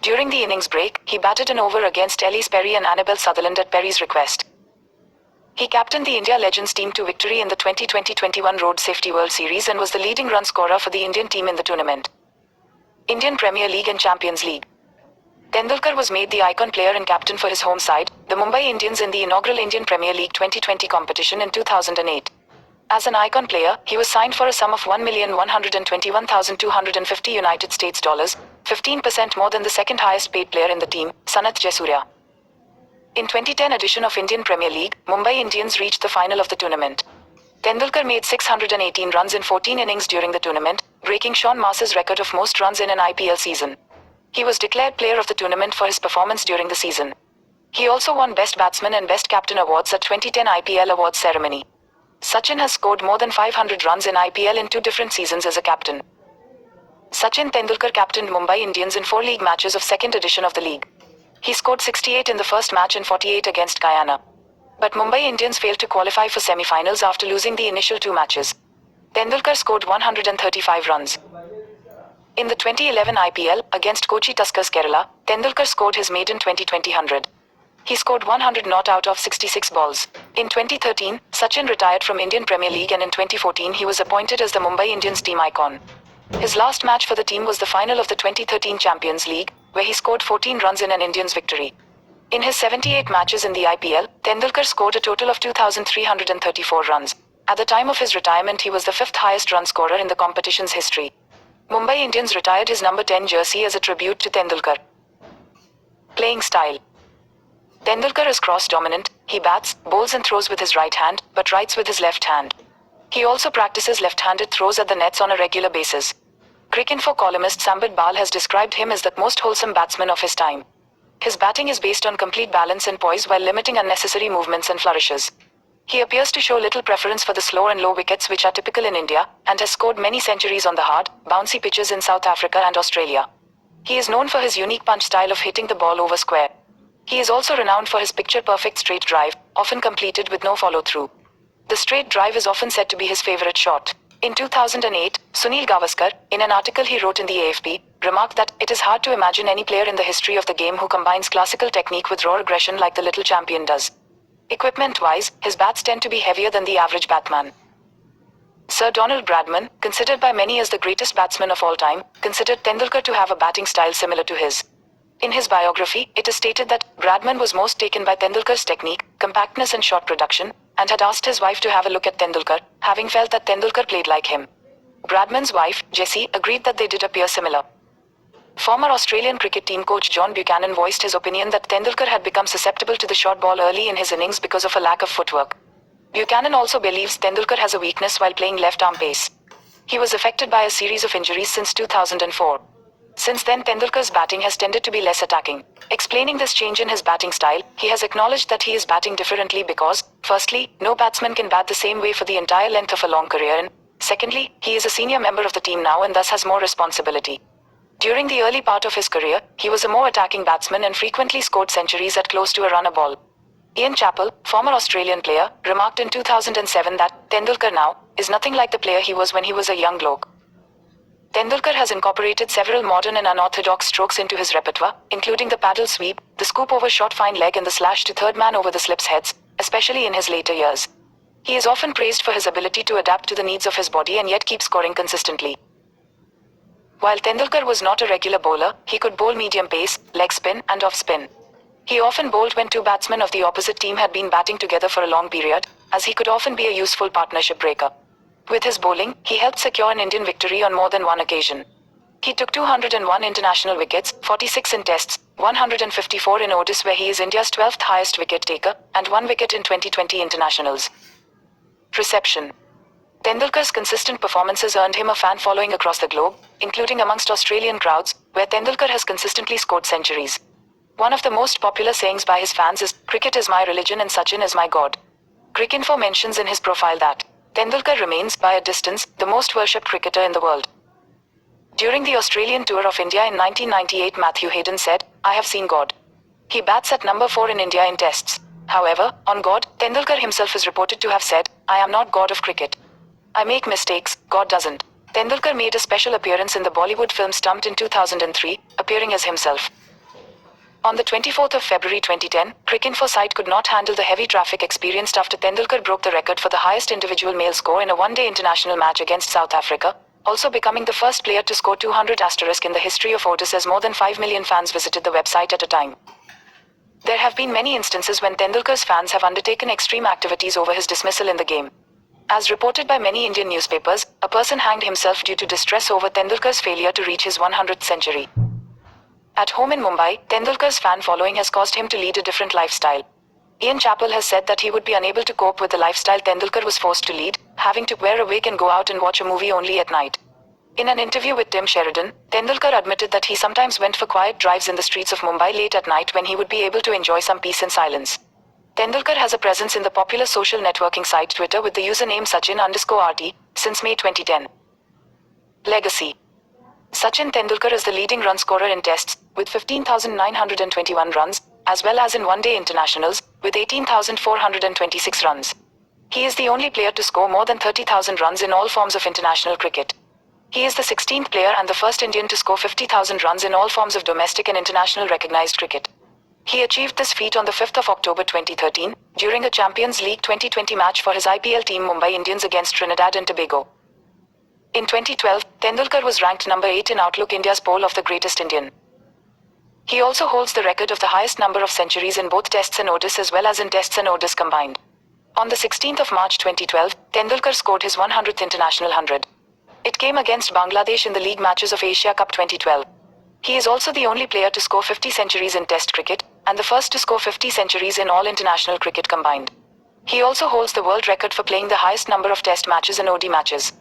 During the innings break, he batted an over against Ellis Perry and Annabel Sutherland at Perry's request. He captained the India Legends team to victory in the 2020-21 Road Safety World Series and was the leading run scorer for the Indian team in the tournament. Indian Premier League and Champions League. Tendulkar was made the icon player and captain for his home side, the Mumbai Indians, in the inaugural Indian Premier League 2020 competition in 2008. As an icon player, he was signed for a sum of $1,121,250 United States dollars, 15% more than the second highest paid player in the team, Sanath Jayasuriya. In 2010 edition of Indian Premier League, Mumbai Indians reached the final of the tournament. Tendulkar made 618 runs in 14 innings during the tournament, breaking Shaun Marsh's record of most runs in an IPL season. He was declared player of the tournament for his performance during the season. He also won Best Batsman and Best Captain awards at 2010 IPL awards ceremony. Sachin has scored more than 500 runs in IPL in 2 different seasons as a captain. Sachin Tendulkar captained Mumbai Indians in 4 league matches of second edition of the league. He scored 68 in the first match and 48 against Guyana. But Mumbai Indians failed to qualify for semi-finals after losing the initial 2 matches. Tendulkar scored 135 runs. In the 2011 IPL, against Kochi Tuskers Kerala, Tendulkar scored his maiden 2020 100. He scored 100 not out of 66 balls. In 2013, Sachin retired from Indian Premier League and in 2014 he was appointed as the Mumbai Indians team icon. His last match for the team was the final of the 2013 Champions League, where he scored 14 runs in an Indians victory. In his 78 matches in the IPL, Tendulkar scored a total of 2,334 runs. At the time of his retirement, he was the 5th highest run scorer in the competition's history. Mumbai Indians retired his number 10 jersey as a tribute to Tendulkar. Playing style. Tendulkar is cross-dominant. He bats, bowls and throws with his right hand, but writes with his left hand. He also practices left-handed throws at the nets on a regular basis. Cricinfo columnist Sambit Bal has described him as the most wholesome batsman of his time. His batting is based on complete balance and poise while limiting unnecessary movements and flourishes. He appears to show little preference for the slow and low wickets which are typical in India, and has scored many centuries on the hard, bouncy pitches in South Africa and Australia. He is known for his unique punch style of hitting the ball over square. He is also renowned for his picture-perfect straight drive, often completed with no follow-through. The straight drive is often said to be his favorite shot. In 2008, Sunil Gavaskar, in an article he wrote in the AFP, remarked that it is hard to imagine any player in the history of the game who combines classical technique with raw aggression like the little champion does. Equipment-wise, his bats tend to be heavier than the average batman. Sir Donald Bradman, considered by many as the greatest batsman of all time, considered Tendulkar to have a batting style similar to his. In his biography, it is stated that Bradman was most taken by Tendulkar's technique, compactness and shot production, and had asked his wife to have a look at Tendulkar, having felt that Tendulkar played like him. Bradman's wife, Jessie, agreed that they did appear similar. Former Australian cricket team coach John Buchanan voiced his opinion that Tendulkar had become susceptible to the short ball early in his innings because of a lack of footwork. Buchanan also believes Tendulkar has a weakness while playing left-arm pace. He was affected by a series of injuries since 2004. Since then, Tendulkar's batting has tended to be less attacking. Explaining this change in his batting style, he has acknowledged that he is batting differently because, firstly, no batsman can bat the same way for the entire length of a long career, and secondly, he is a senior member of the team now and thus has more responsibility. During the early part of his career, he was a more attacking batsman and frequently scored centuries at close to a run a ball. Ian Chappell, former Australian player, remarked in 2007 that Tendulkar now is nothing like the player he was when he was a young bloke. Tendulkar has incorporated several modern and unorthodox strokes into his repertoire, including the paddle sweep, the scoop over short fine leg and the slash to third man over the slips heads, especially in his later years. He is often praised for his ability to adapt to the needs of his body and yet keep scoring consistently. While Tendulkar was not a regular bowler, he could bowl medium pace, leg spin and off spin. He often bowled when two batsmen of the opposite team had been batting together for a long period, as he could often be a useful partnership breaker. With his bowling, he helped secure an Indian victory on more than one occasion. He took 201 international wickets, 46 in tests, 154 in ODIs where he is India's 12th highest wicket taker, and 1 wicket in 2020 internationals. Reception. Tendulkar's consistent performances earned him a fan following across the globe, including amongst Australian crowds, where Tendulkar has consistently scored centuries. One of the most popular sayings by his fans is, "Cricket is my religion and Sachin is my god." Cricinfo mentions in his profile that Tendulkar remains, by a distance, the most worshipped cricketer in the world. During the Australian tour of India in 1998, Matthew Hayden said, "I have seen God. He bats at number 4 in India in tests." However, on God, Tendulkar himself is reported to have said, "I am not God of cricket. I make mistakes, God doesn't." Tendulkar made a special appearance in the Bollywood film Stumped in 2003, appearing as himself. On the 24th of February 2010, Cricinfo site could not handle the heavy traffic experienced after Tendulkar broke the record for the highest individual male score in a one-day international match against South Africa, also becoming the first player to score 200 in the history of ODIs, as more than 5 million fans visited the website at a time. There have been many instances when Tendulkar's fans have undertaken extreme activities over his dismissal in the game. As reported by many Indian newspapers, a person hanged himself due to distress over Tendulkar's failure to reach his 100th century. At home in Mumbai, Tendulkar's fan following has caused him to lead a different lifestyle. Ian Chappell has said that he would be unable to cope with the lifestyle Tendulkar was forced to lead, having to wear a wig and go out and watch a movie only at night. In an interview with Tim Sheridan, Tendulkar admitted that he sometimes went for quiet drives in the streets of Mumbai late at night when he would be able to enjoy some peace and silence. Tendulkar has a presence in the popular social networking site Twitter with the username Sachin_RT since May 2010. Legacy. Sachin Tendulkar is the leading run scorer in tests, with 15,921 runs, as well as in one-day internationals, with 18,426 runs. He is the only player to score more than 30,000 runs in all forms of international cricket. He is the 16th player and the first Indian to score 50,000 runs in all forms of domestic and international recognized cricket. He achieved this feat on the 5th of October 2013, during a Champions League 2020 match for his IPL team Mumbai Indians against Trinidad and Tobago. In 2012, Tendulkar was ranked number 8 in Outlook India's poll of the greatest Indian. He also holds the record of the highest number of centuries in both tests and ODIs, as well as in tests and ODIs combined. On the 16th of March 2012, Tendulkar scored his 100th international 100. It came against Bangladesh in the league matches of Asia Cup 2012. He is also the only player to score 50 centuries in Test cricket, and the first to score 50 centuries in all international cricket combined. He also holds the world record for playing the highest number of Test matches and ODI matches.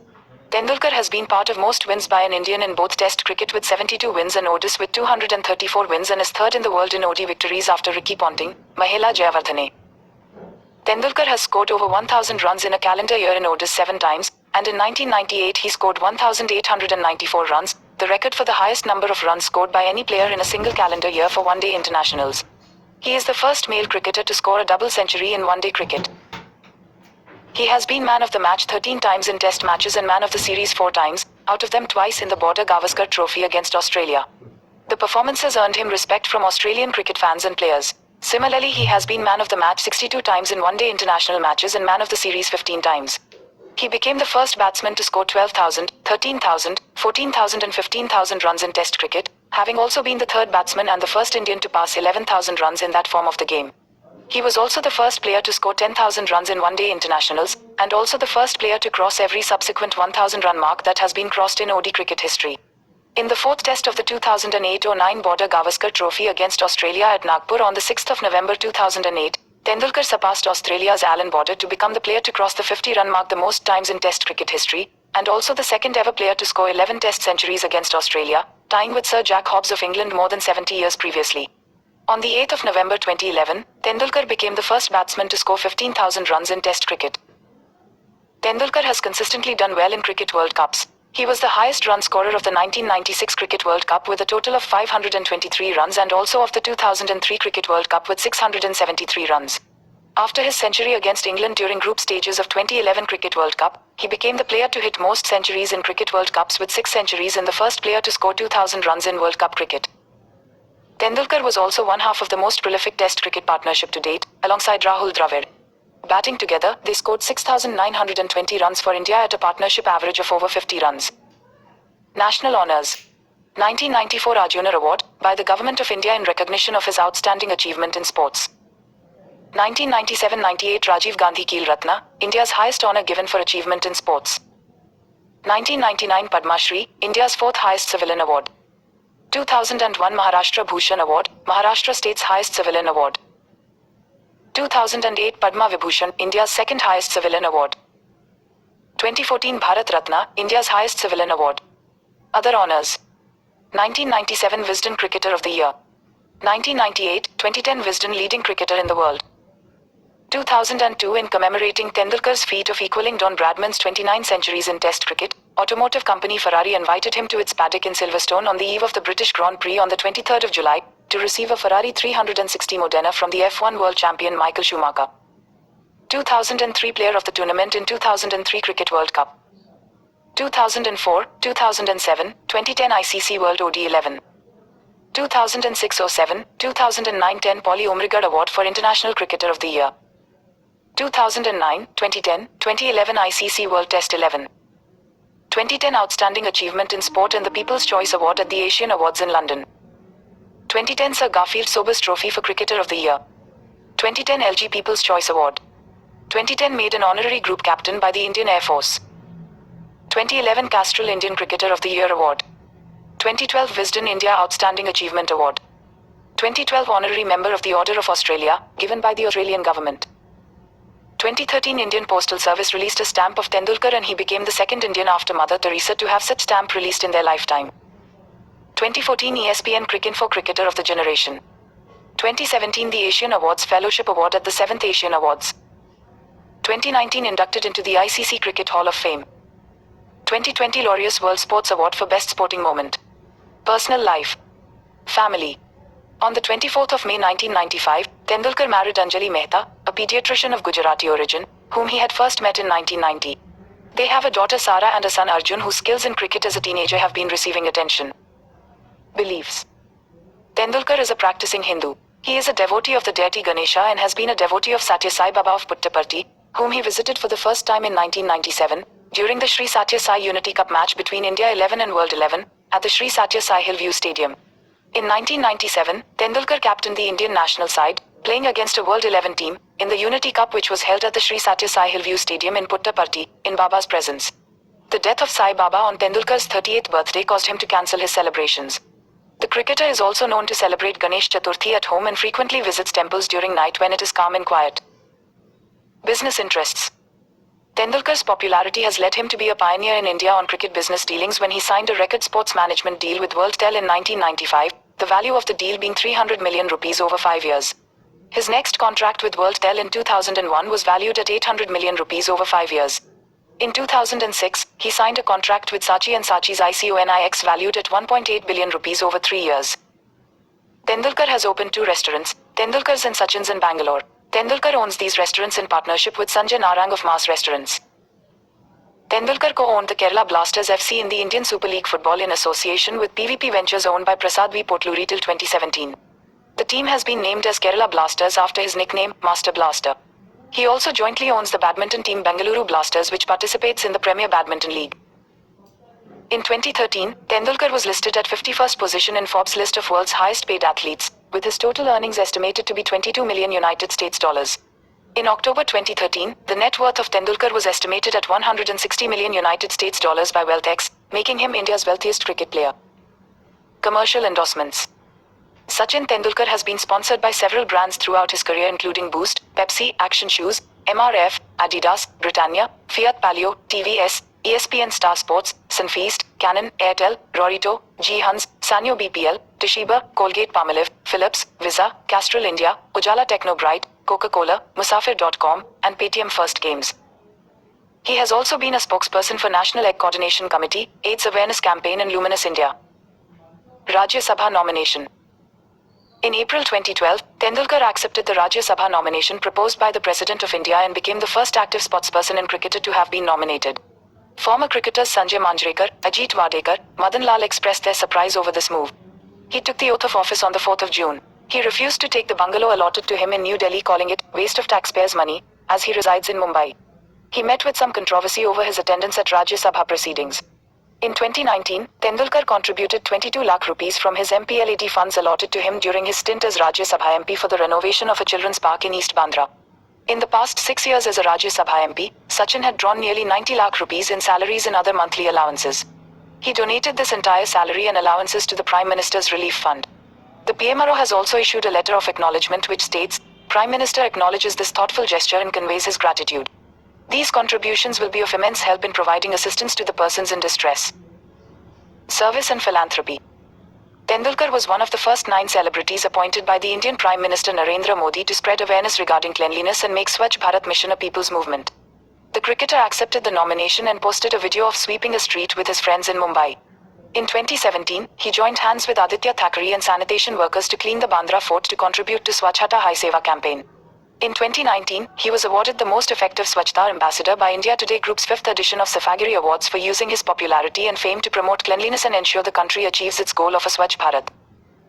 Tendulkar has been part of most wins by an Indian in both Test cricket with 72 wins and ODIs with 234 wins, and is third in the world in ODI victories after Ricky Ponting, Mahela Jayawardene. Tendulkar has scored over 1,000 runs in a calendar year in ODIs 7 times, and in 1998 he scored 1,894 runs, the record for the highest number of runs scored by any player in a single calendar year for one-day internationals. He is the first male cricketer to score a double century in one-day cricket. He has been man of the match 13 times in Test matches and man of the series 4 times, out of them twice in the Border Gavaskar Trophy against Australia. The performances earned him respect from Australian cricket fans and players. Similarly, he has been man of the match 62 times in one-day international matches and man of the series 15 times. He became the first batsman to score 12,000, 13,000, 14,000 and 15,000 runs in Test cricket, having also been the third batsman and the first Indian to pass 11,000 runs in that form of the game. He was also the first player to score 10,000 runs in one-day internationals, and also the first player to cross every subsequent 1,000-run mark that has been crossed in ODI cricket history. In the fourth test of the 2008-09 Border Gavaskar Trophy against Australia at Nagpur on the 6th of November 2008, Tendulkar surpassed Australia's Alan Border to become the player to cross the 50-run mark the most times in Test cricket history, and also the second ever player to score 11 Test centuries against Australia, tying with Sir Jack Hobbs of England more than 70 years previously. On the 8th of November 2011, Tendulkar became the first batsman to score 15,000 runs in Test cricket. Tendulkar has consistently done well in Cricket World Cups. He was the highest run scorer of the 1996 Cricket World Cup with a total of 523 runs and also of the 2003 Cricket World Cup with 673 runs. After his century against England during group stages of 2011 Cricket World Cup, he became the player to hit most centuries in Cricket World Cups with 6 centuries and the first player to score 2,000 runs in World Cup cricket. Tendulkar was also one half of the most prolific Test cricket partnership to date, alongside Rahul Dravid. Batting together, they scored 6,920 runs for India at a partnership average of over 50 runs. National Honours. 1994 Arjuna Award, by the Government of India in recognition of his outstanding achievement in sports. 1997-98 Rajiv Gandhi Khel Ratna, India's highest honour given for achievement in sports. 1999 Padma Shri, India's fourth highest civilian award. 2001 Maharashtra Bhushan Award, Maharashtra State's highest civilian award. 2008 Padma Vibhushan, India's second highest civilian award. 2014 Bharat Ratna, India's highest civilian award. Other honours. 1997 Wisden Cricketer of the Year. 1998, 2010 Wisden Leading Cricketer in the World. 2002 in commemorating Tendulkar's feat of equaling Don Bradman's 29 centuries in Test cricket, automotive company Ferrari invited him to its paddock in Silverstone on the eve of the British Grand Prix on the 23rd of July, to receive a Ferrari 360 Modena from the F1 world champion Michael Schumacher. 2003 Player of the Tournament in 2003 Cricket World Cup. 2004, 2007, 2010 ICC World OD11. 2006-07, 2009-10 Polly Umrigad Award for International Cricketer of the Year. 2009, 2010, 2011 ICC World Test 11. 2010 Outstanding Achievement in Sport and the People's Choice Award at the Asian Awards in London. 2010 Sir Garfield Sobers Trophy for Cricketer of the Year. 2010 LG People's Choice Award. 2010 made an honorary group captain by the Indian Air Force. 2011 Castrol Indian Cricketer of the Year Award. 2012 Wisden India Outstanding Achievement Award. 2012 Honorary Member of the Order of Australia, given by the Australian Government. 2013 Indian Postal Service released a stamp of Tendulkar and he became the second Indian after Mother Teresa to have such stamp released in their lifetime. 2014 ESPN Cricinfo Cricketer of the Generation. 2017 the Asian Awards Fellowship Award at the 7th Asian Awards. 2019 inducted into the ICC Cricket Hall of Fame. 2020 Laureus World Sports Award for Best Sporting Moment. Personal life. Family. On the 24th of May 1995, Tendulkar married Anjali Mehta, a pediatrician of Gujarati origin, whom he had first met in 1990. They have a daughter Sara and a son Arjun whose skills in cricket as a teenager have been receiving attention. Beliefs. Tendulkar is a practicing Hindu. He is a devotee of the deity Ganesha and has been a devotee of Satya Sai Baba of Puttaparthi, whom he visited for the first time in 1997, during the Sri Satya Sai Unity Cup match between India 11 and World 11, at the Sri Satya Sai Hillview Stadium. In 1997, Tendulkar captained the Indian national side, playing against a World 11 team, in the Unity Cup which was held at the Sri Satya Sai Hillview Stadium in Puttaparthi, in Baba's presence. The death of Sai Baba on Tendulkar's 38th birthday caused him to cancel his celebrations. The cricketer is also known to celebrate Ganesh Chaturthi at home and frequently visits temples during night when it is calm and quiet. Business interests. Tendulkar's popularity has led him to be a pioneer in India on cricket business dealings when he signed a record sports management deal with WorldTel in 1995, the value of the deal being 300 million rupees over 5 years. His next contract with WorldTel in 2001 was valued at 800 million rupees over 5 years. In 2006, he signed a contract with Saatchi & Saatchi's ICONIX valued at 1.8 billion rupees over 3 years. Tendulkar has opened 2 restaurants, Tendulkar's and Sachin's in Bangalore. Tendulkar owns these restaurants in partnership with Sanjay Narang of Mars Restaurants. Tendulkar co-owned the Kerala Blasters FC in the Indian Super League Football in association with PVP Ventures owned by Prasad V. Potluri till 2017. The team has been named as Kerala Blasters after his nickname, Master Blaster. He also jointly owns the badminton team Bengaluru Blasters, which participates in the Premier Badminton League. In 2013, Tendulkar was listed at 51st position in Forbes list of world's highest paid athletes, with his total earnings estimated to be 22 million United States dollars. In October 2013, the net worth of Tendulkar was estimated at 160 million United States dollars by WealthX, making him India's wealthiest cricket player. Commercial endorsements. Sachin Tendulkar has been sponsored by several brands throughout his career, including Boost, Pepsi, Action Shoes, MRF, Adidas, Britannia, Fiat Palio, TVS, ESPN Star Sports, Sunfeast, Canon, Airtel, Rorito, G Hans, Sanyo BPL, Toshiba, Colgate Palmolive, Philips, Visa, Castrol India, Ujala Technobrite, Coca-Cola, Musafir.com, and Paytm First Games. He has also been a spokesperson for National Egg Coordination Committee, AIDS Awareness Campaign and Luminous India. Rajya Sabha nomination. In April 2012, Tendulkar accepted the Rajya Sabha nomination proposed by the President of India and became the first active sportsperson and cricketer to have been nominated. Former cricketers Sanjay Manjrekar, Ajit Wadekar, Madan Lal expressed their surprise over this move. He took the oath of office on the 4th of June. He refused to take the bungalow allotted to him in New Delhi, calling it waste of taxpayers' money, as he resides in Mumbai. He met with some controversy over his attendance at Rajya Sabha proceedings. In 2019, Tendulkar contributed 22 lakh rupees from his MPLAD funds allotted to him during his stint as Rajya Sabha MP for the renovation of a children's park in East Bandra. In the past 6 years as a Rajya Sabha MP, Sachin had drawn nearly 90 lakh rupees in salaries and other monthly allowances. He donated this entire salary and allowances to the Prime Minister's Relief Fund. The PMRO has also issued a letter of acknowledgement which states, Prime Minister acknowledges this thoughtful gesture and conveys his gratitude. These contributions will be of immense help in providing assistance to the persons in distress. Service and philanthropy. Tendulkar was one of the first 9 celebrities appointed by the Indian Prime Minister Narendra Modi to spread awareness regarding cleanliness and make Swachh Bharat Mission a people's movement. The cricketer accepted the nomination and posted a video of sweeping a street with his friends in Mumbai. In 2017, he joined hands with Aditya Thackeray and sanitation workers to clean the Bandra fort to contribute to Swachhata Hi Seva campaign. In 2019, he was awarded the Most Effective Swachhta Ambassador by India Today Group's 5th edition of Safagiri Awards for using his popularity and fame to promote cleanliness and ensure the country achieves its goal of a Swachh Bharat.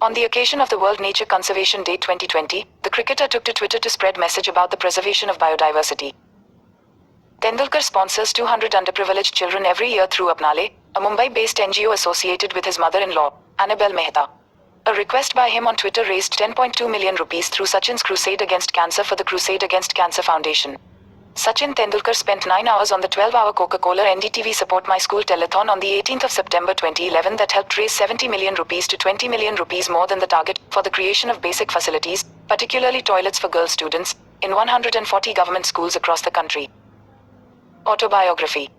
On the occasion of the World Nature Conservation Day 2020, the cricketer took to Twitter to spread message about the preservation of biodiversity. Tendulkar sponsors 200 underprivileged children every year through Apnale, a Mumbai-based NGO associated with his mother-in-law, Annabelle Mehta. A request by him on Twitter raised 10.2 million rupees through Sachin's Crusade Against Cancer for the Crusade Against Cancer Foundation. Sachin Tendulkar spent 9 hours on the 12-hour Coca-Cola NDTV Support My School telethon on the 18th of September 2011 that helped raise 70 million rupees to 20 million rupees more than the target for the creation of basic facilities, particularly toilets for girl students, in 140 government schools across the country. Autobiography.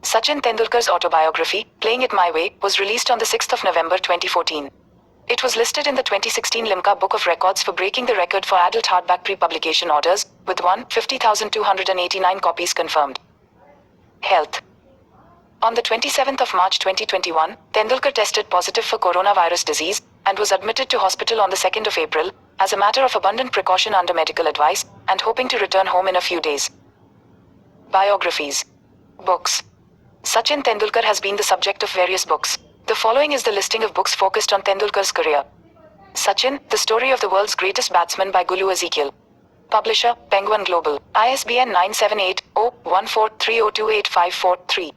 Sachin Tendulkar's autobiography, Playing It My Way, was released on the 6th of November 2014. It was listed in the 2016 Limca Book of Records for breaking the record for adult hardback pre-publication orders, with 50,289 copies confirmed. Health. On the 27th of March 2021, Tendulkar tested positive for coronavirus disease, and was admitted to hospital on the 2nd of April, as a matter of abundant precaution under medical advice, and hoping to return home in a few days. Biographies. Books. Sachin Tendulkar has been the subject of various books. The following is the listing of books focused on Tendulkar's career. Sachin, The Story of the World's Greatest Batsman by Gulu Ezekiel. Publisher, Penguin Global. ISBN 978-0-14302854-3.